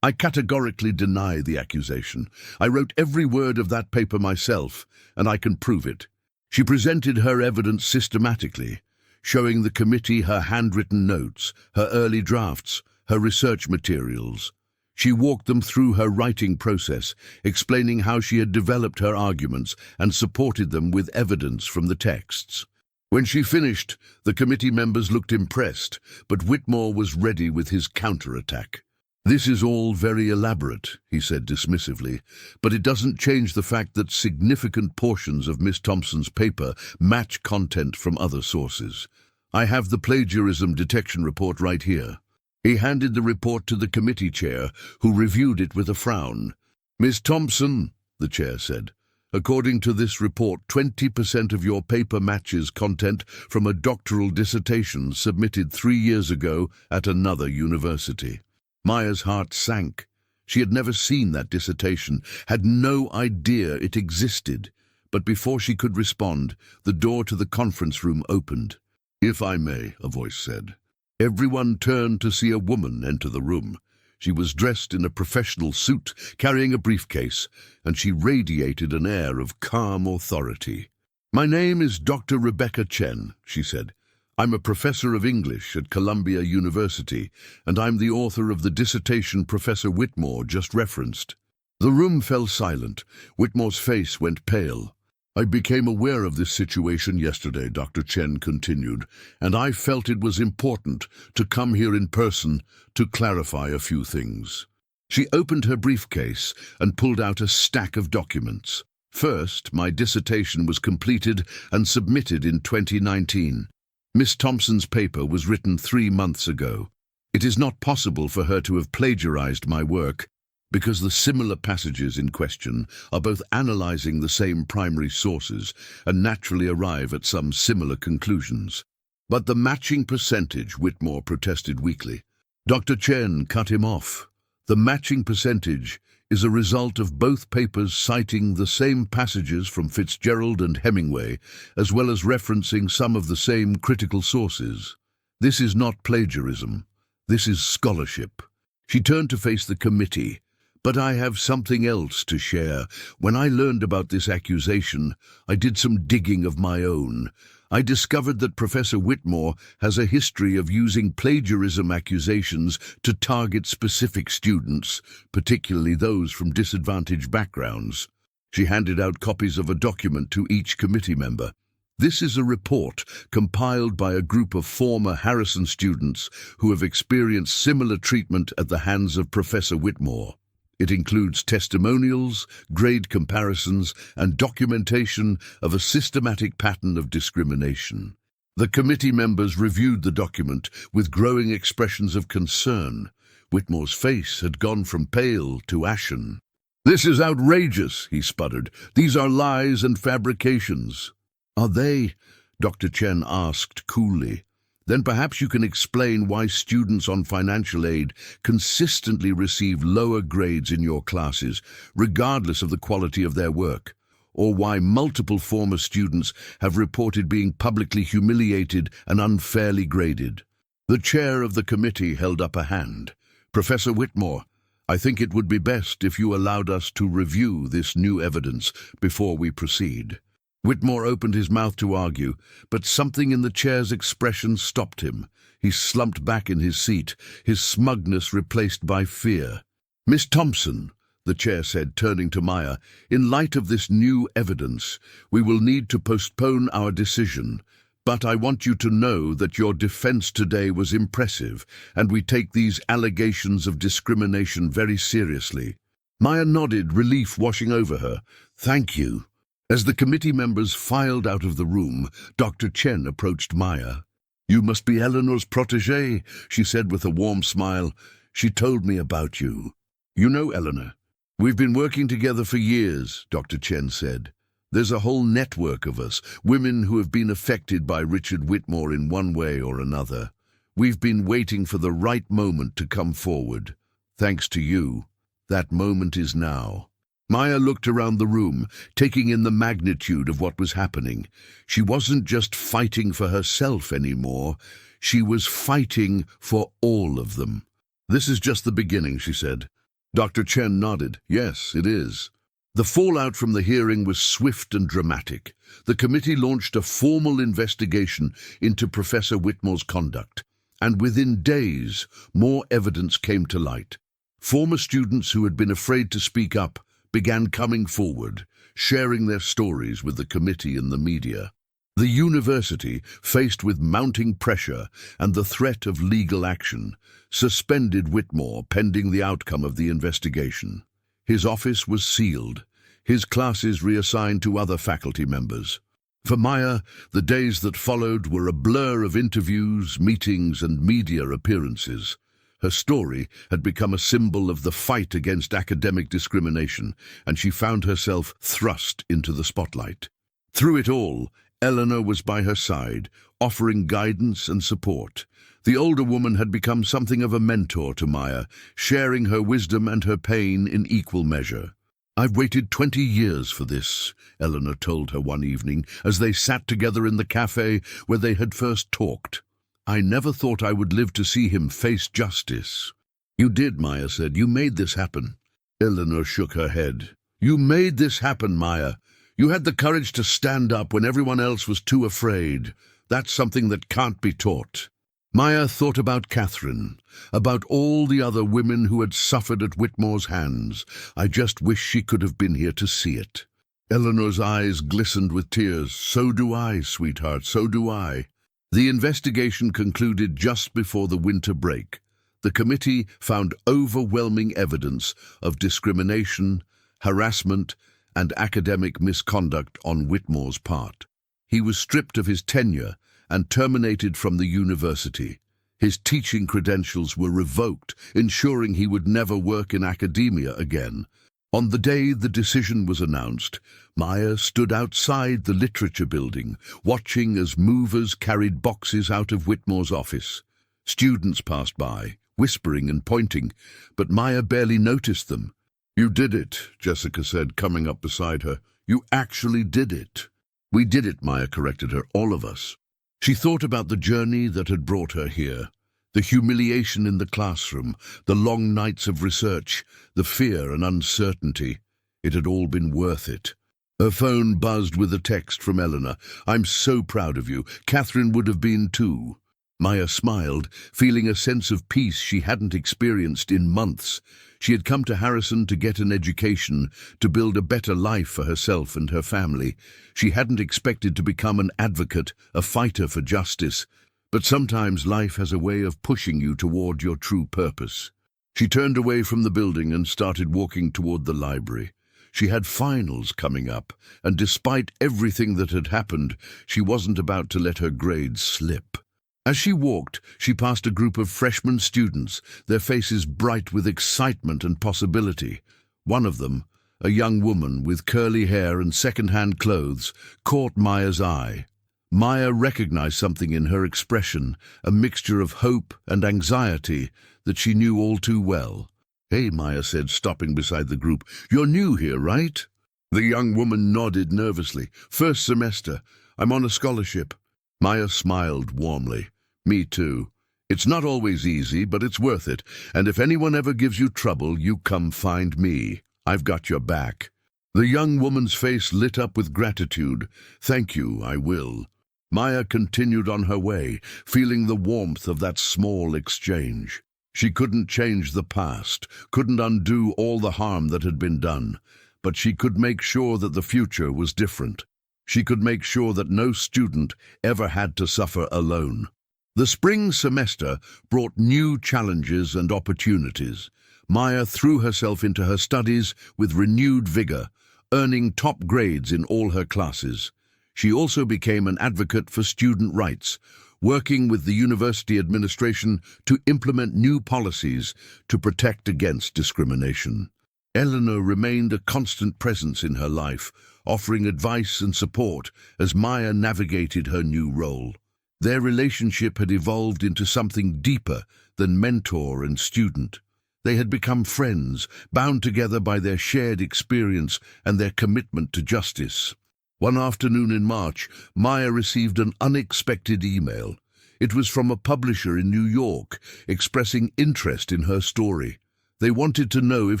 I categorically deny the accusation. I wrote every word of that paper myself, and I can prove it. She presented her evidence systematically, showing the committee her handwritten notes, her early drafts, her research materials. She walked them through her writing process, explaining how she had developed her arguments and supported them with evidence from the texts. When she finished, the committee members looked impressed, but Whitmore was ready with his counterattack. This is all very elaborate, he said dismissively, but it doesn't change the fact that significant portions of Miss Thompson's paper match content from other sources. I have the plagiarism detection report right here. He handed the report to the committee chair, who reviewed it with a frown. Miss Thompson, the chair said, according to this report, 20% of your paper matches content from a doctoral dissertation submitted 3 years ago at another university. Maya's heart sank. She had never seen that dissertation, had no idea it existed. But before she could respond, the door to the conference room opened. If I may, a voice said. Everyone turned to see a woman enter the room. She was dressed in a professional suit, carrying a briefcase, and she radiated an air of calm authority. My name is Dr. Rebecca Chen, she said. I'm a professor of English at Columbia University, and I'm the author of the dissertation Professor Whitmore just referenced." The room fell silent. Whitmore's face went pale. "I became aware of this situation yesterday," Dr. Chen continued, "and I felt it was important to come here in person to clarify a few things." She opened her briefcase and pulled out a stack of documents. "First, my dissertation was completed and submitted in 2019. Miss Thompson's paper was written 3 months ago. It is not possible for her to have plagiarized my work, because the similar passages in question are both analyzing the same primary sources and naturally arrive at some similar conclusions." "But the matching percentage," Whitmore protested weakly. Dr. Chen cut him off. "The matching percentage is a result of both papers citing the same passages from Fitzgerald and Hemingway, as well as referencing some of the same critical sources. This is not plagiarism. This is scholarship." She turned to face the committee. "But I have something else to share. When I learned about this accusation, I did some digging of my own. I discovered that Professor Whitmore has a history of using plagiarism accusations to target specific students, particularly those from disadvantaged backgrounds." She handed out copies of a document to each committee member. "This is a report compiled by a group of former Harrison students who have experienced similar treatment at the hands of Professor Whitmore. It includes testimonials, grade comparisons, and documentation of a systematic pattern of discrimination." The committee members reviewed the document with growing expressions of concern. Whitmore's face had gone from pale to ashen. "This is outrageous," he sputtered. "These are lies and fabrications." "Are they?" Dr. Chen asked coolly. "Then perhaps you can explain why students on financial aid consistently receive lower grades in your classes, regardless of the quality of their work, or why multiple former students have reported being publicly humiliated and unfairly graded." The chair of the committee held up a hand. "Professor Whitmore, I think it would be best if you allowed us to review this new evidence before we proceed." Whitmore opened his mouth to argue, but something in the chair's expression stopped him. He slumped back in his seat, his smugness replaced by fear. "Miss Thompson," the chair said, turning to Maya, "in light of this new evidence, we will need to postpone our decision. But I want you to know that your defense today was impressive, and we take these allegations of discrimination very seriously." Maya nodded, relief washing over her. "Thank you." As the committee members filed out of the room, Dr. Chen approached Maya. "You must be Eleanor's protégée," she said with a warm smile. "She told me about you." "You know Eleanor? We've been working together for years," Dr. Chen said. "There's a whole network of us, women who have been affected by Richard Whitmore in one way or another. We've been waiting for the right moment to come forward. Thanks to you, that moment is now." Maya looked around the room, taking in the magnitude of what was happening. She wasn't just fighting for herself anymore. She was fighting for all of them. "This is just the beginning," she said. Dr. Chen nodded. "Yes, it is." The fallout from the hearing was swift and dramatic. The committee launched a formal investigation into Professor Whitmore's conduct, and within days, more evidence came to light. Former students who had been afraid to speak up began coming forward, sharing their stories with the committee and the media. The university, faced with mounting pressure and the threat of legal action, suspended Whitmore pending the outcome of the investigation. His office was sealed, his classes reassigned to other faculty members. For Maya, the days that followed were a blur of interviews, meetings, and media appearances. Her story had become a symbol of the fight against academic discrimination, and she found herself thrust into the spotlight. Through it all, Eleanor was by her side, offering guidance and support. The older woman had become something of a mentor to Maya, sharing her wisdom and her pain in equal measure. "I've waited 20 years for this," Eleanor told her one evening, as they sat together in the cafe where they had first talked. "I never thought I would live to see him face justice." "You did," Maya said. "You made this happen." Eleanor shook her head. "You made this happen, Maya. You had the courage to stand up when everyone else was too afraid. That's something that can't be taught. Maya thought about Catherine, about all the other women who had suffered at Whitmore's hands. I just wish she could have been here to see it. Eleanor's eyes glistened with tears. So do I, sweetheart, so do I. The investigation concluded just before the winter break. The committee found overwhelming evidence of discrimination, harassment, and academic misconduct on Whitmore's part. He was stripped of his tenure and terminated from the university. His teaching credentials were revoked, ensuring he would never work in academia again. On the day the decision was announced, Maya stood outside the literature building, watching as movers carried boxes out of Whitmore's office. Students passed by, whispering and pointing, but Maya barely noticed them. "You did it," Jessica said, coming up beside her. "You actually did it." "We did it," Maya corrected her, "all of us." She thought about the journey that had brought her here. The humiliation in the classroom, the long nights of research, the fear and uncertainty. It had all been worth it. Her phone buzzed with a text from Eleanor. "I'm so proud of you. Catherine would have been too." Maya smiled, feeling a sense of peace she hadn't experienced in months. She had come to Harrison to get an education, to build a better life for herself and her family. She hadn't expected to become an advocate, a fighter for justice. But sometimes life has a way of pushing you toward your true purpose. She turned away from the building and started walking toward the library. She had finals coming up, and despite everything that had happened, she wasn't about to let her grades slip. As she walked, she passed a group of freshman students, their faces bright with excitement and possibility. One of them, a young woman with curly hair and second-hand clothes, caught Maya's eye. Maya recognized something in her expression, a mixture of hope and anxiety that she knew all too well. "Hey," Maya said, stopping beside the group. "You're new here, right?" The young woman nodded nervously. "First semester. I'm on a scholarship." Maya smiled warmly. "Me too. It's not always easy, but it's worth it. And if anyone ever gives you trouble, you come find me. I've got your back." The young woman's face lit up with gratitude. "Thank you, I will." Maya continued on her way, feeling the warmth of that small exchange. She couldn't change the past, couldn't undo all the harm that had been done, but she could make sure that the future was different. She could make sure that no student ever had to suffer alone. The spring semester brought new challenges and opportunities. Maya threw herself into her studies with renewed vigor, earning top grades in all her classes. She also became an advocate for student rights, working with the university administration to implement new policies to protect against discrimination. Eleanor remained a constant presence in her life, offering advice and support as Maya navigated her new role. Their relationship had evolved into something deeper than mentor and student. They had become friends, bound together by their shared experience and their commitment to justice. One afternoon in March, Maya received an unexpected email. It was from a publisher in New York, expressing interest in her story. They wanted to know if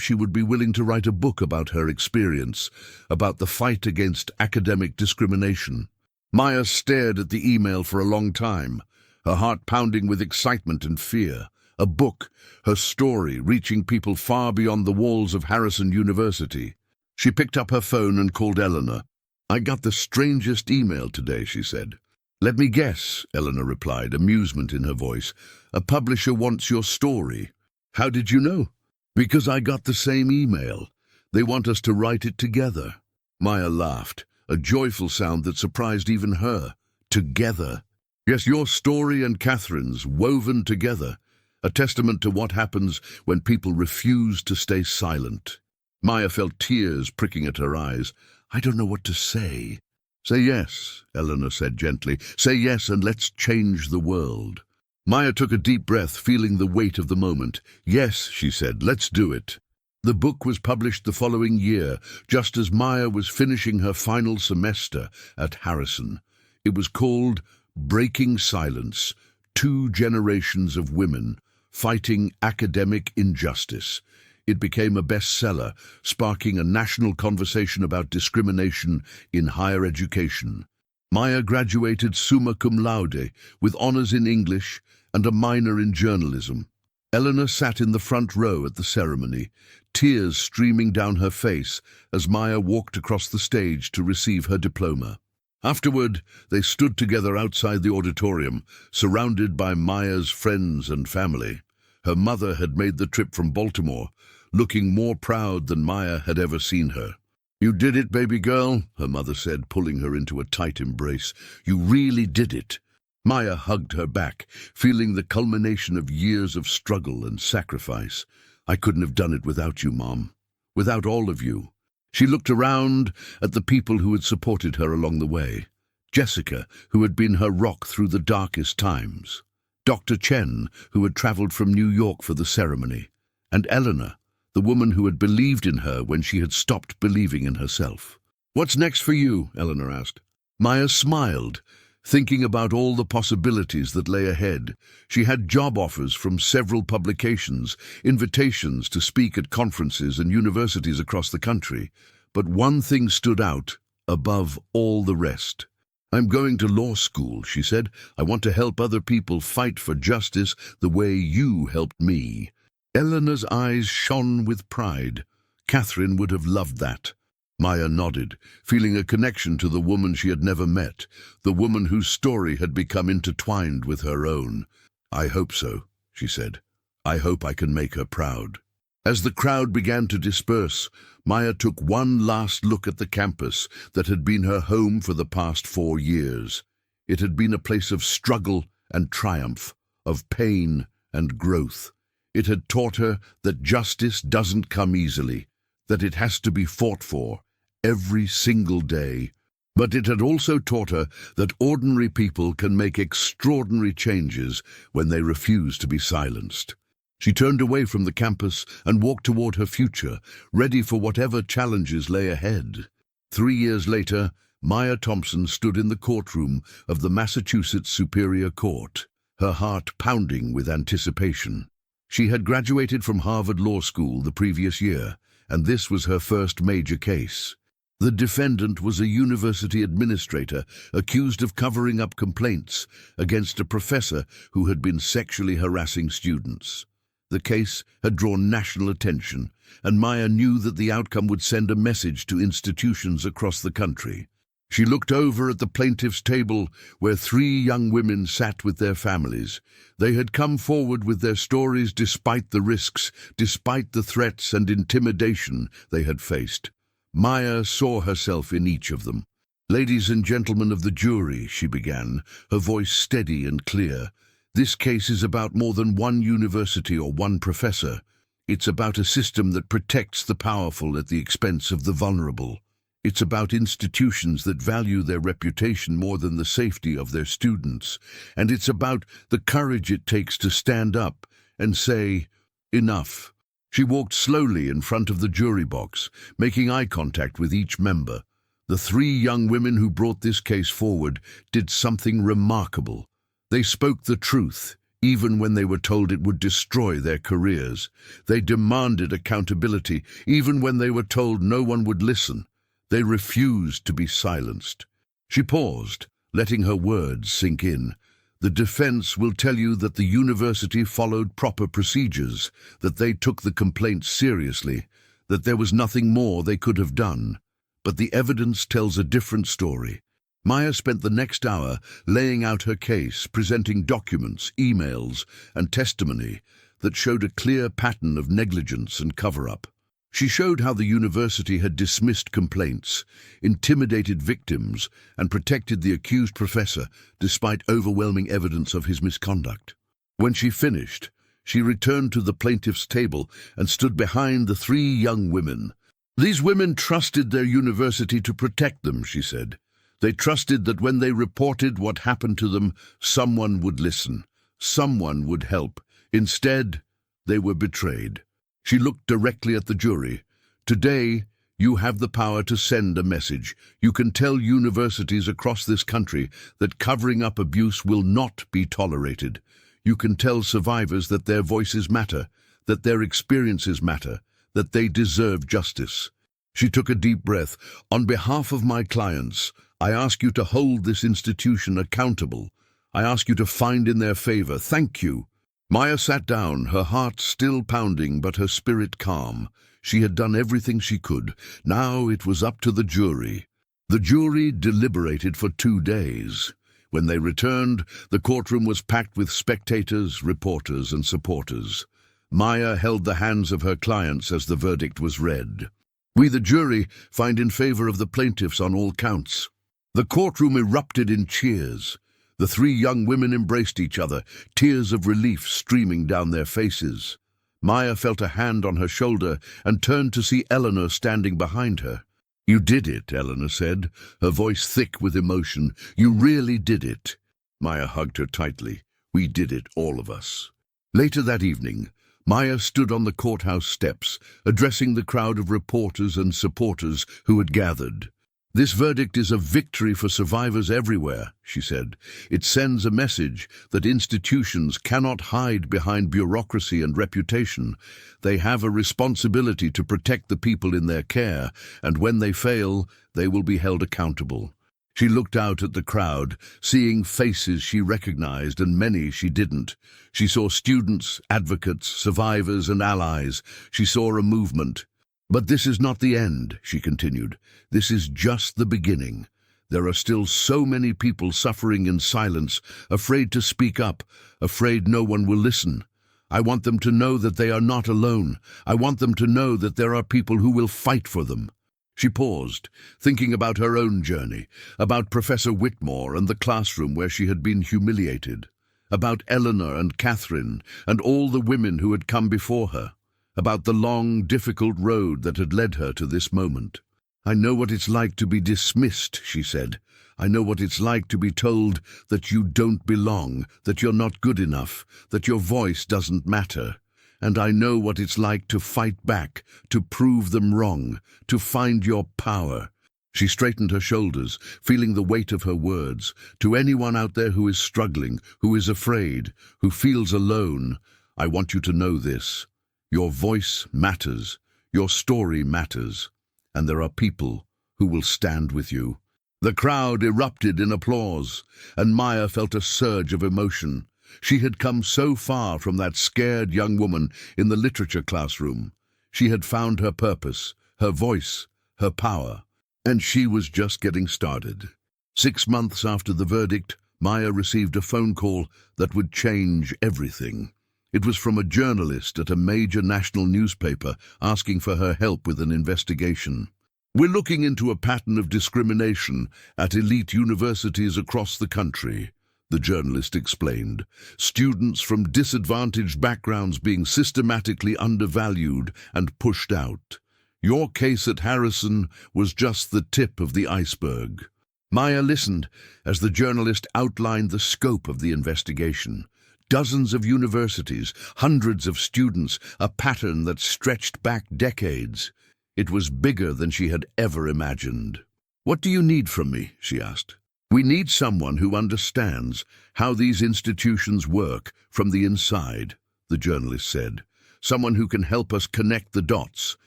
she would be willing to write a book about her experience, about the fight against academic discrimination. Maya stared at the email for a long time, her heart pounding with excitement and fear. A book, her story, reaching people far beyond the walls of Harrison University. She picked up her phone and called Eleanor. "I got the strangest email today," she said. "Let me guess," Eleanor replied, amusement in her voice. "A publisher wants your story." "How did you know?" "Because I got the same email. They want us to write it together." Maya laughed, a joyful sound that surprised even her. Together. Yes, your story and Catherine's, woven together. A testament to what happens when people refuse to stay silent. Maya felt tears pricking at her eyes. "I don't know what to say." "Say yes," Eleanor said gently. "Say yes, and let's change the world." Maya took a deep breath, feeling the weight of the moment. "Yes," she said, "let's do it." The book was published the following year, just as Maya was finishing her final semester at Harrison. It was called Breaking Silence: 2 Generations of Women Fighting Academic Injustice. It became a bestseller, sparking a national conversation about discrimination in higher education. Maya graduated summa cum laude with honors in English and a minor in journalism. Eleanor sat in the front row at the ceremony, tears streaming down her face as Maya walked across the stage to receive her diploma. Afterward, they stood together outside the auditorium, surrounded by Maya's friends and family. Her mother had made the trip from Baltimore, looking more proud than Maya had ever seen her. "You did it, baby girl," her mother said, pulling her into a tight embrace. "You really did it." Maya hugged her back, feeling the culmination of years of struggle and sacrifice. "I couldn't have done it without you, Mom. Without all of you." She looked around at the people who had supported her along the way. Jessica, who had been her rock through the darkest times. Dr. Chen, who had traveled from New York for the ceremony. And Eleanor, the woman who had believed in her when she had stopped believing in herself. "What's next for you?" Eleanor asked. Maya smiled, thinking about all the possibilities that lay ahead. She had job offers from several publications, invitations to speak at conferences and universities across the country. But one thing stood out above all the rest. "I'm going to law school," she said. "I want to help other people fight for justice the way you helped me." Eleanor's eyes shone with pride. Catherine would have loved that. Maya nodded, feeling a connection to the woman she had never met, the woman whose story had become intertwined with her own. "I hope so," she said. "I hope I can make her proud." As the crowd began to disperse, Maya took one last look at the campus that had been her home for the past 4 years. It had been a place of struggle and triumph, of pain and growth. It had taught her that justice doesn't come easily, that it has to be fought for every single day. But it had also taught her that ordinary people can make extraordinary changes when they refuse to be silenced. She turned away from the campus and walked toward her future, ready for whatever challenges lay ahead. 3 years later, Maya Thompson stood in the courtroom of the Massachusetts Superior Court, her heart pounding with anticipation. She had graduated from Harvard Law School the previous year, and this was her first major case. The defendant was a university administrator accused of covering up complaints against a professor who had been sexually harassing students. The case had drawn national attention, and Maya knew that the outcome would send a message to institutions across the country. She looked over at the plaintiff's table where 3 young women sat with their families. They had come forward with their stories despite the risks, despite the threats and intimidation they had faced. Maya saw herself in each of them. "Ladies and gentlemen of the jury," she began, her voice steady and clear, "this case is about more than one university or one professor. It's about a system that protects the powerful at the expense of the vulnerable. It's about institutions that value their reputation more than the safety of their students. And it's about the courage it takes to stand up and say, 'Enough.'" She walked slowly in front of the jury box, making eye contact with each member. The 3 young women who brought this case forward did something remarkable. They spoke the truth, even when they were told it would destroy their careers. They demanded accountability, even when they were told no one would listen. They refused to be silenced. She paused, letting her words sink in. "The defense will tell you that the university followed proper procedures, that they took the complaints seriously, that there was nothing more they could have done. But the evidence tells a different story." Maya spent the next hour laying out her case, presenting documents, emails, and testimony that showed a clear pattern of negligence and cover-up. She showed how the university had dismissed complaints, intimidated victims, and protected the accused professor despite overwhelming evidence of his misconduct. When she finished, she returned to the plaintiff's table and stood behind the 3 young women. "These women trusted their university to protect them," she said. "They trusted that when they reported what happened to them, someone would listen, someone would help. Instead, they were betrayed." She looked directly at the jury. "Today, you have the power to send a message. You can tell universities across this country that covering up abuse will not be tolerated. You can tell survivors that their voices matter, that their experiences matter, that they deserve justice." She took a deep breath. "On behalf of my clients, I ask you to hold this institution accountable. I ask you to find in their favor. Thank you." Maya sat down, her heart still pounding but her spirit calm. She had done everything she could. Now it was up to the jury. The jury deliberated for 2 days. When they returned, the courtroom was packed with spectators, reporters, and supporters. Maya held the hands of her clients as the verdict was read. "We, the jury, find in favor of the plaintiffs on all counts." The courtroom erupted in cheers. The 3 young women embraced each other, tears of relief streaming down their faces. Maya felt a hand on her shoulder and turned to see Eleanor standing behind her. "You did it," Eleanor said, her voice thick with emotion. "You really did it." Maya hugged her tightly. "We did it, all of us." Later that evening, Maya stood on the courthouse steps, addressing the crowd of reporters and supporters who had gathered. "This verdict is a victory for survivors everywhere," she said. "It sends a message that institutions cannot hide behind bureaucracy and reputation. They have a responsibility to protect the people in their care, and when they fail, they will be held accountable." She looked out at the crowd, seeing faces she recognized and many she didn't. She saw students, advocates, survivors, and allies. She saw a movement. "But this is not the end," she continued. "This is just the beginning. There are still so many people suffering in silence, afraid to speak up, afraid no one will listen. I want them to know that they are not alone. I want them to know that there are people who will fight for them." She paused, thinking about her own journey, about Professor Whitmore and the classroom where she had been humiliated, about Eleanor and Catherine and all the women who had come before her, about the long, difficult road that had led her to this moment. "I know what it's like to be dismissed," she said. "I know what it's like to be told that you don't belong, that you're not good enough, that your voice doesn't matter. And I know what it's like to fight back, to prove them wrong, to find your power." She straightened her shoulders, feeling the weight of her words. "To anyone out there who is struggling, who is afraid, who feels alone, I want you to know this. Your voice matters, your story matters, and there are people who will stand with you." The crowd erupted in applause, and Maya felt a surge of emotion. She had come so far from that scared young woman in the literature classroom. She had found her purpose, her voice, her power, and she was just getting started. 6 months after the verdict, Maya received a phone call that would change everything. It was from a journalist at a major national newspaper asking for her help with an investigation. "We're looking into a pattern of discrimination at elite universities across the country," the journalist explained. "Students from disadvantaged backgrounds being systematically undervalued and pushed out. Your case at Harrison was just the tip of the iceberg." Maya listened as the journalist outlined the scope of the investigation. Dozens of universities, hundreds of students, a pattern that stretched back decades. It was bigger than she had ever imagined. "What do you need from me?" she asked. "We need someone who understands how these institutions work from the inside," the journalist said. "Someone who can help us connect the dots,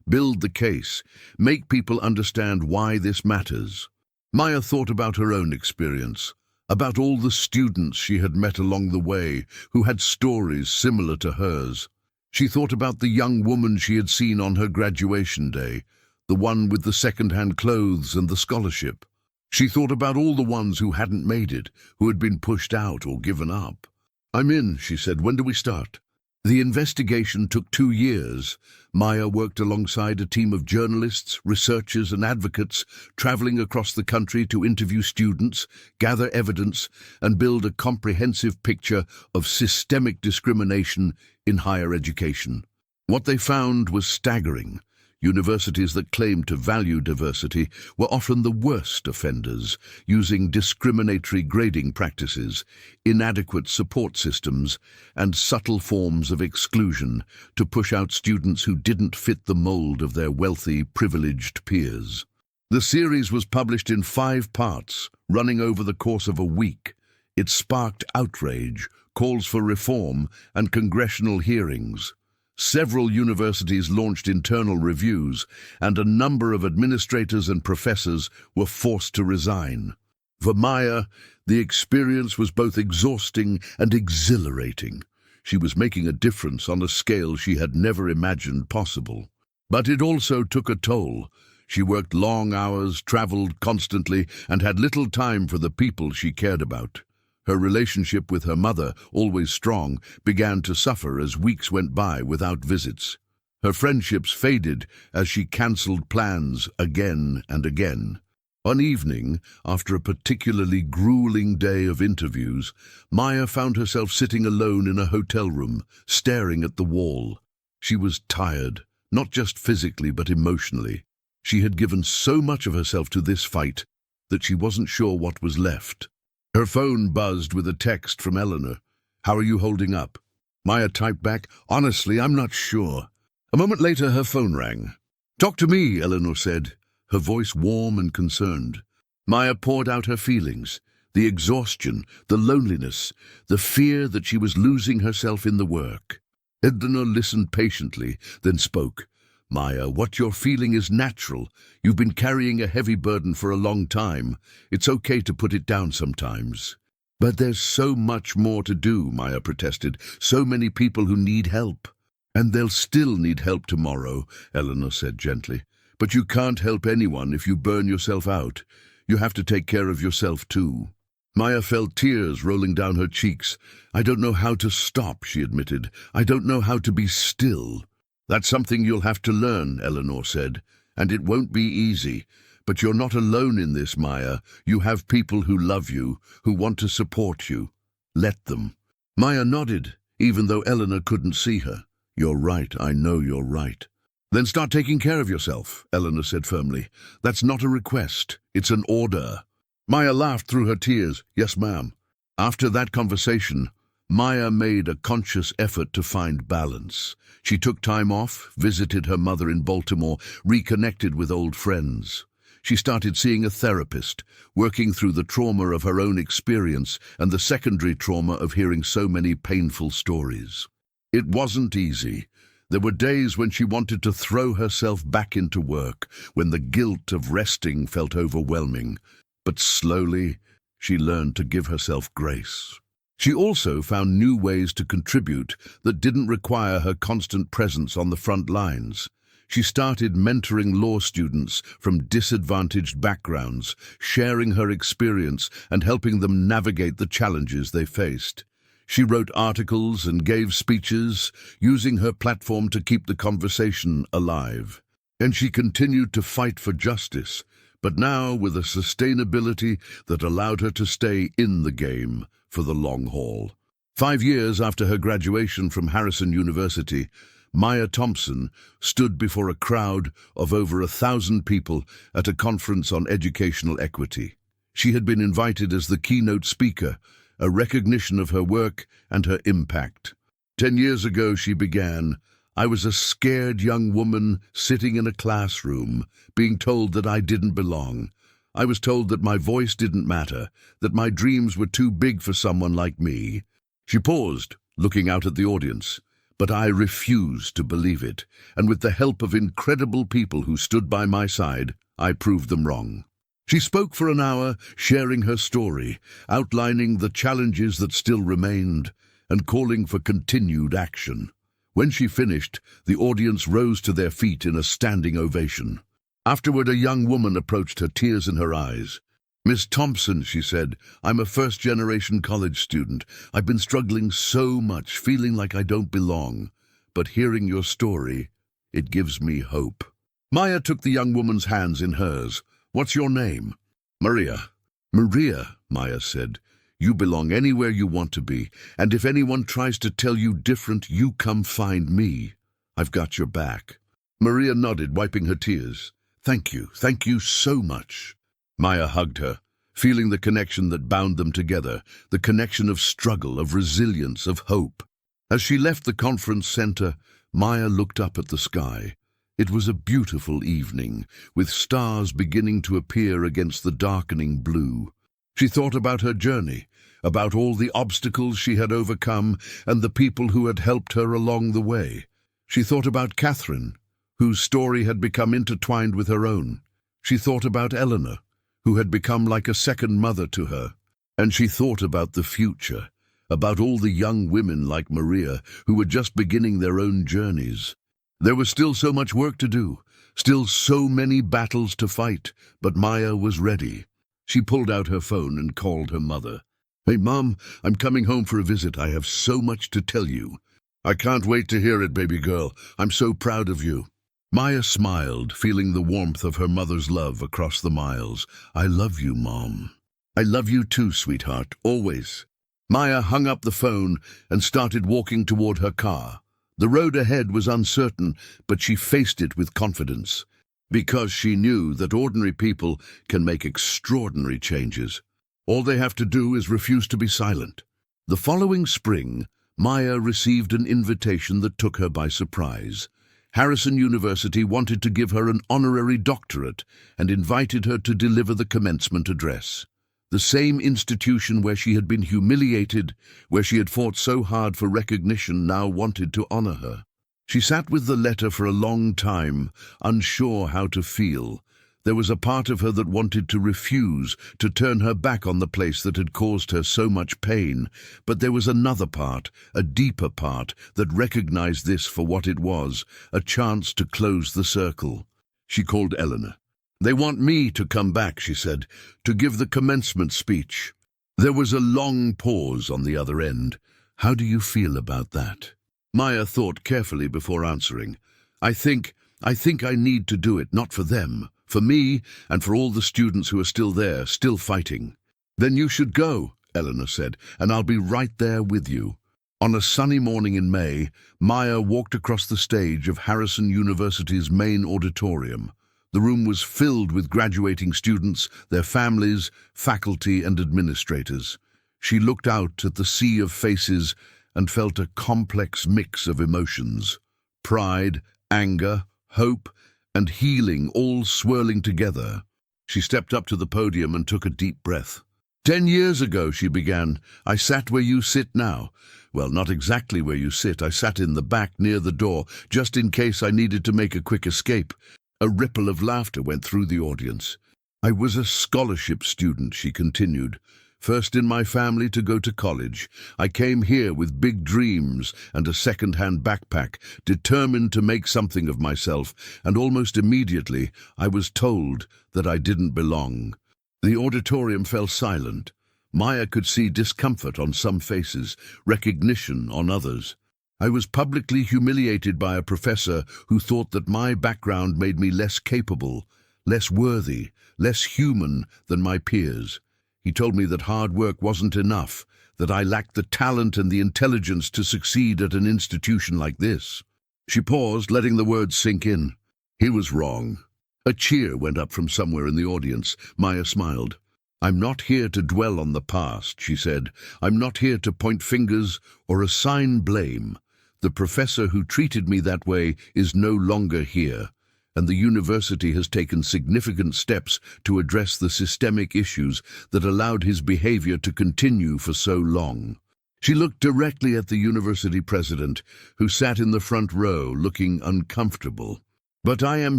build the case, make people understand why this matters." Maya thought about her own experience, about all the students she had met along the way who had stories similar to hers. She thought about the young woman she had seen on her graduation day, the one with the second-hand clothes and the scholarship. She thought about all the ones who hadn't made it, who had been pushed out or given up. "I'm in," she said. "When do we start?" The investigation took 2 years. Maya worked alongside a team of journalists, researchers, and advocates, traveling across the country to interview students, gather evidence, and build a comprehensive picture of systemic discrimination in higher education. What they found was staggering. Universities that claimed to value diversity were often the worst offenders, using discriminatory grading practices, inadequate support systems, and subtle forms of exclusion to push out students who didn't fit the mold of their wealthy, privileged peers. The series was published in 5 parts, running over the course of a week. It sparked outrage, calls for reform, and congressional hearings. Several universities launched internal reviews, and a number of administrators and professors were forced to resign. For Maya, the experience was both exhausting and exhilarating. She was making a difference on a scale she had never imagined possible. But it also took a toll. She worked long hours, traveled constantly, and had little time for the people she cared about. Her relationship with her mother, always strong, began to suffer as weeks went by without visits. Her friendships faded as she cancelled plans again and again. One evening, after a particularly grueling day of interviews, Maya found herself sitting alone in a hotel room, staring at the wall. She was tired, not just physically but emotionally. She had given so much of herself to this fight that she wasn't sure what was left. Her phone buzzed with a text from Eleanor. "How are you holding up?" Maya typed back, "Honestly, I'm not sure." A moment later, her phone rang. "Talk to me," Eleanor said, her voice warm and concerned. Maya poured out her feelings, the exhaustion, the loneliness, the fear that she was losing herself in the work. Eleanor listened patiently, then spoke. "Maya, what you're feeling is natural. You've been carrying a heavy burden for a long time. It's okay to put it down sometimes." "But there's so much more to do," Maya protested. "So many people who need help." "And they'll still need help tomorrow," Eleanor said gently. "But you can't help anyone if you burn yourself out. You have to take care of yourself too." Maya felt tears rolling down her cheeks. "I don't know how to stop," she admitted. "I don't know how to be still." "That's something you'll have to learn," Eleanor said. "And it won't be easy. But you're not alone in this, Maya. You have people who love you, who want to support you. Let them." Maya nodded, even though Eleanor couldn't see her. "You're right, I know you're right." "Then start taking care of yourself," Eleanor said firmly. "That's not a request, it's an order." Maya laughed through her tears. "Yes, ma'am." After that conversation, Maya made a conscious effort to find balance. She took time off, visited her mother in Baltimore, reconnected with old friends. She started seeing a therapist, working through the trauma of her own experience and the secondary trauma of hearing so many painful stories. It wasn't easy. There were days when she wanted to throw herself back into work, when the guilt of resting felt overwhelming. But slowly, she learned to give herself grace. She also found new ways to contribute that didn't require her constant presence on the front lines. She started mentoring law students from disadvantaged backgrounds, sharing her experience and helping them navigate the challenges they faced. She wrote articles and gave speeches, using her platform to keep the conversation alive. And she continued to fight for justice, but now with a sustainability that allowed her to stay in the game for the long haul. 5 years after her graduation from Harrison University, Maya Thompson stood before a crowd of over 1,000 people at a conference on educational equity. She had been invited as the keynote speaker, a recognition of her work and her impact. 10 years ago, she began, "I was a scared young woman sitting in a classroom, being told that I didn't belong. I was told that my voice didn't matter, that my dreams were too big for someone like me." She paused, looking out at the audience. But I refused to believe it, and with the help of incredible people who stood by my side, I proved them wrong. She spoke for an hour, sharing her story, outlining the challenges that still remained, and calling for continued action. When she finished, the audience rose to their feet in a standing ovation. Afterward, a young woman approached her, tears in her eyes. "Miss Thompson," she said, "I'm a first-generation college student. I've been struggling so much, feeling like I don't belong. But hearing your story, it gives me hope." Maya took the young woman's hands in hers. "What's your name?" "Maria." "Maria," Maya said, "you belong anywhere you want to be, and if anyone tries to tell you different, you come find me. I've got your back." Maria nodded, wiping her tears. Thank you so much." Maya hugged her, feeling the connection that bound them together, the connection of struggle, of resilience, of hope. As she left the conference center, Maya looked up at the sky. It was a beautiful evening, with stars beginning to appear against the darkening blue. She thought about her journey, about all the obstacles she had overcome and the people who had helped her along the way. She thought about Catherine, whose story had become intertwined with her own. She thought about Eleanor, who had become like a second mother to her. And she thought about the future, about all the young women like Maria who were just beginning their own journeys. There was still so much work to do, still so many battles to fight, but Maya was ready. She pulled out her phone and called her mother. "Hey, Mom, I'm coming home for a visit. I have so much to tell you." "I can't wait to hear it, baby girl. I'm so proud of you." Maya smiled, feeling the warmth of her mother's love across the miles. "I love you, Mom." "I love you too, sweetheart, always." Maya hung up the phone and started walking toward her car. The road ahead was uncertain, but she faced it with confidence, because she knew that ordinary people can make extraordinary changes. All they have to do is refuse to be silent. The following spring, Maya received an invitation that took her by surprise. Harrison University wanted to give her an honorary doctorate and invited her to deliver the commencement address. The same institution where she had been humiliated, where she had fought so hard for recognition, now wanted to honor her. She sat with the letter for a long time, unsure how to feel. There was a part of her that wanted to refuse, to turn her back on the place that had caused her so much pain. But there was another part, a deeper part, that recognized this for what it was, a chance to close the circle. She called Eleanor. "They want me to come back," she said, "to give the commencement speech." There was a long pause on the other end. "How do you feel about that?" Maya thought carefully before answering. I think I need to do it, not for them, for me, and for all the students who are still there, still fighting." "Then you should go," Eleanor said, "and I'll be right there with you." On a sunny morning in May, Maya walked across the stage of Harrison University's main auditorium. The room was filled with graduating students, their families, faculty, and administrators. She looked out at the sea of faces and felt a complex mix of emotions: pride, anger, hope, and healing, all swirling together. She stepped up to the podium and took a deep breath. 10 years ago," she began, "I sat where you sit now. Well, not exactly where you sit. I sat in the back near the door, just in case I needed to make a quick escape." A ripple of laughter went through the audience. "I was a scholarship student," she continued. "First in my family to go to college. I came here with big dreams and a second-hand backpack, determined to make something of myself, and almost immediately I was told that I didn't belong." The auditorium fell silent. Maya could see discomfort on some faces, recognition on others. "I was publicly humiliated by a professor who thought that my background made me less capable, less worthy, less human than my peers. He told me that hard work wasn't enough, that I lacked the talent and the intelligence to succeed at an institution like this." She paused, letting the words sink in. He was wrong. A cheer went up from somewhere in the audience. Maya smiled. "I'm not here to dwell on the past," she said. "I'm not here to point fingers or assign blame. The professor who treated me that way is no longer here, and the university has taken significant steps to address the systemic issues that allowed his behavior to continue for so long." She looked directly at the university president, who sat in the front row, looking uncomfortable. "But I am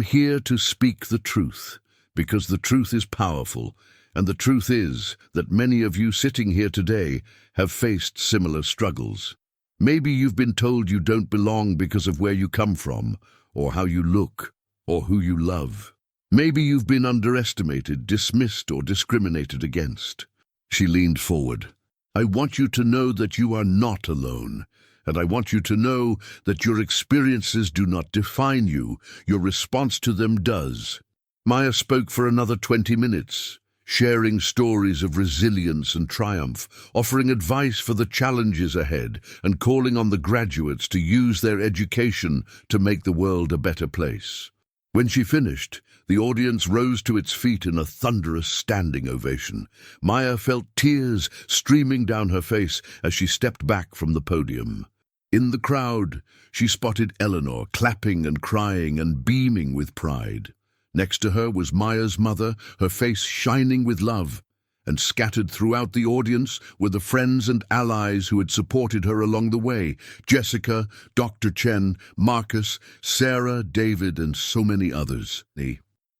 here to speak the truth, because the truth is powerful, and the truth is that many of you sitting here today have faced similar struggles. Maybe you've been told you don't belong because of where you come from, or how you look, or who you love. Maybe you've been underestimated, dismissed, or discriminated against." She leaned forward. "I want you to know that you are not alone, and I want you to know that your experiences do not define you. Your response to them does." Maya spoke for another 20 minutes, sharing stories of resilience and triumph, offering advice for the challenges ahead, and calling on the graduates to use their education to make the world a better place. When she finished, the audience rose to its feet in a thunderous standing ovation. Maya felt tears streaming down her face as she stepped back from the podium. In the crowd, she spotted Eleanor, clapping and crying and beaming with pride. Next to her was Maya's mother, her face shining with love, and scattered throughout the audience were the friends and allies who had supported her along the way: Jessica, Dr. Chen, Marcus, Sarah, David, and so many others.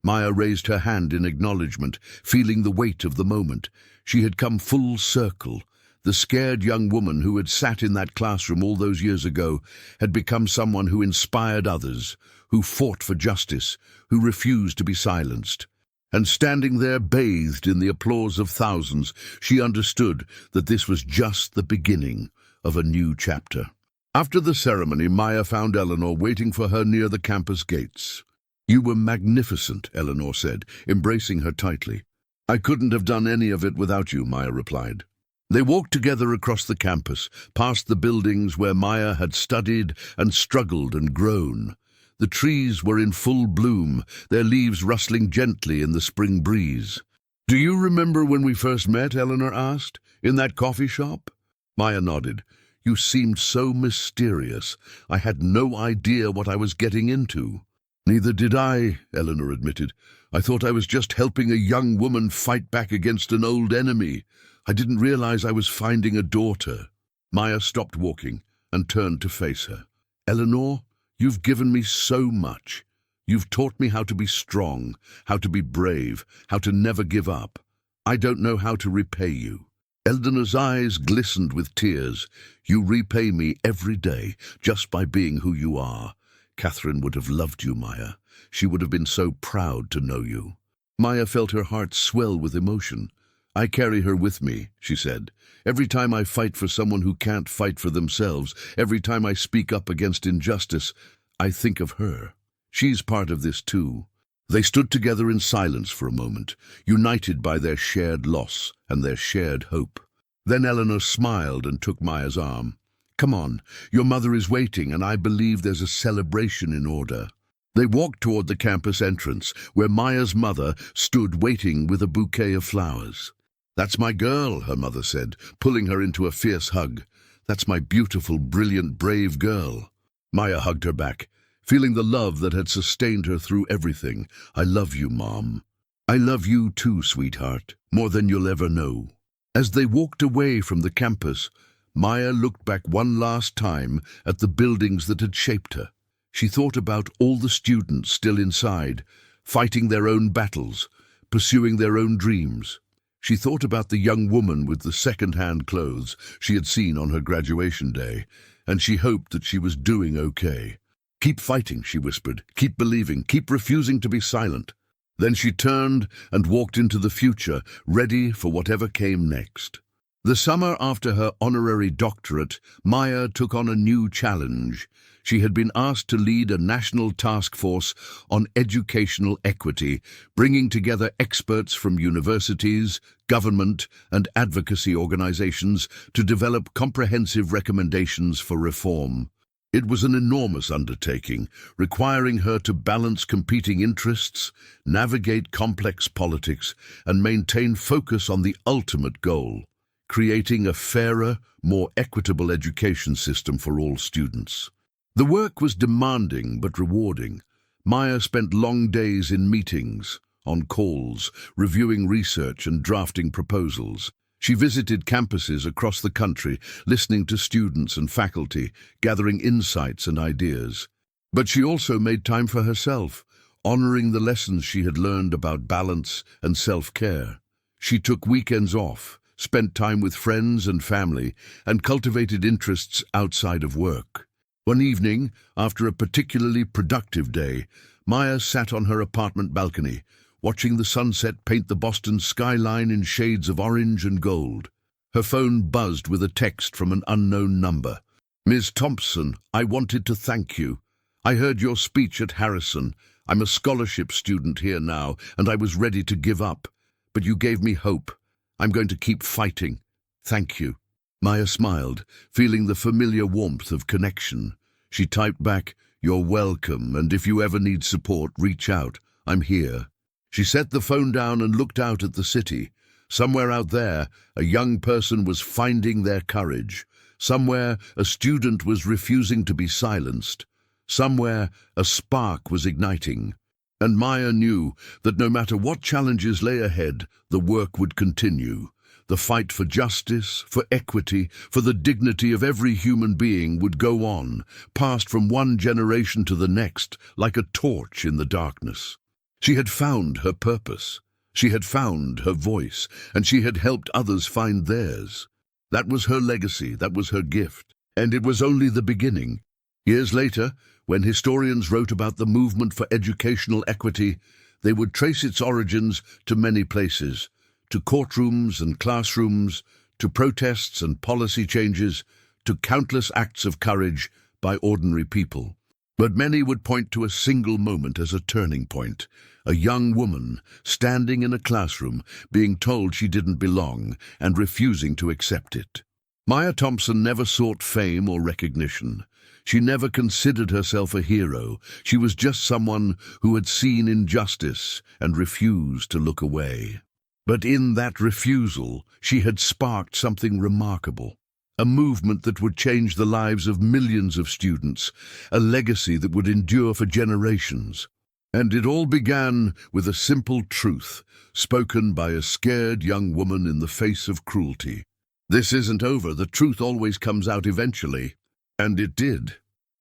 Maya raised her hand in acknowledgement, feeling the weight of the moment. She had come full circle. The scared young woman who had sat in that classroom all those years ago had become someone who inspired others, who fought for justice, who refused to be silenced. And standing there bathed in the applause of thousands, she understood that this was just the beginning of a new chapter. After the ceremony, Maya found Eleanor waiting for her near the campus gates. "You were magnificent," Eleanor said, embracing her tightly. "I couldn't have done any of it without you," Maya replied. They walked together across the campus, past the buildings where Maya had studied and struggled and grown. The trees were in full bloom, their leaves rustling gently in the spring breeze. "Do you remember when we first met?" Eleanor asked. "In that coffee shop?" Maya nodded. "You seemed so mysterious. I had no idea what I was getting into." "Neither did I," Eleanor admitted. "I thought I was just helping a young woman fight back against an old enemy. I didn't realize I was finding a daughter." Maya stopped walking and turned to face her. "Eleanor, you've given me so much. You've taught me how to be strong, how to be brave, how to never give up. I don't know how to repay you." Eleanor's eyes glistened with tears. "You repay me every day just by being who you are. Catherine would have loved you, Maya. She would have been so proud to know you." Maya felt her heart swell with emotion. "I carry her with me," she said. "Every time I fight for someone who can't fight for themselves, every time I speak up against injustice, I think of her. She's part of this too." They stood together in silence for a moment, united by their shared loss and their shared hope. Then Eleanor smiled and took Maya's arm. "Come on, your mother is waiting, and I believe there's a celebration in order." They walked toward the campus entrance, where Maya's mother stood waiting with a bouquet of flowers. "That's my girl," her mother said, pulling her into a fierce hug. "That's my beautiful, brilliant, brave girl." Maya hugged her back, feeling the love that had sustained her through everything. "I love you, Mom." "I love you too, sweetheart, more than you'll ever know." As they walked away from the campus, Maya looked back one last time at the buildings that had shaped her. She thought about all the students still inside, fighting their own battles, pursuing their own dreams. She thought about the young woman with the second-hand clothes she had seen on her graduation day, and she hoped that she was doing okay. "Keep fighting," she whispered. "Keep believing. Keep refusing to be silent." Then she turned and walked into the future, ready for whatever came next. The summer after her honorary doctorate, Maya took on a new challenge. She had been asked to lead a national task force on educational equity, bringing together experts from universities, government, and advocacy organizations to develop comprehensive recommendations for reform. It was an enormous undertaking, requiring her to balance competing interests, navigate complex politics, and maintain focus on the ultimate goal: creating a fairer, more equitable education system for all students. The work was demanding but rewarding. Maya spent long days in meetings, on calls, reviewing research and drafting proposals. She visited campuses across the country, listening to students and faculty, gathering insights and ideas. But she also made time for herself, honoring the lessons she had learned about balance and self-care. She took weekends off, spent time with friends and family, and cultivated interests outside of work. One evening, after a particularly productive day, Maya sat on her apartment balcony, watching the sunset paint the Boston skyline in shades of orange and gold. Her phone buzzed with a text from an unknown number. "Ms. Thompson, I wanted to thank you. I heard your speech at Harrison. I'm a scholarship student here now, and I was ready to give up. But you gave me hope. I'm going to keep fighting. Thank you." Maya smiled, feeling the familiar warmth of connection. She typed back, "You're welcome, and if you ever need support, reach out. I'm here." She set the phone down and looked out at the city. Somewhere out there, a young person was finding their courage. Somewhere, a student was refusing to be silenced. Somewhere, a spark was igniting. And Maya knew that no matter what challenges lay ahead, the work would continue. The fight for justice, for equity, for the dignity of every human being would go on, passed from one generation to the next like a torch in the darkness. She had found her purpose. She had found her voice, and she had helped others find theirs. That was her legacy, that was her gift. And it was only the beginning. Years later, when historians wrote about the movement for educational equity, they would trace its origins to many places, to courtrooms and classrooms, to protests and policy changes, to countless acts of courage by ordinary people. But many would point to a single moment as a turning point. A young woman standing in a classroom, being told she didn't belong and refusing to accept it. Maya Thompson never sought fame or recognition. She never considered herself a hero. She was just someone who had seen injustice and refused to look away. But in that refusal, she had sparked something remarkable. A movement that would change the lives of millions of students, a legacy that would endure for generations. And it all began with a simple truth, spoken by a scared young woman in the face of cruelty. This isn't over. The truth always comes out eventually. And it did.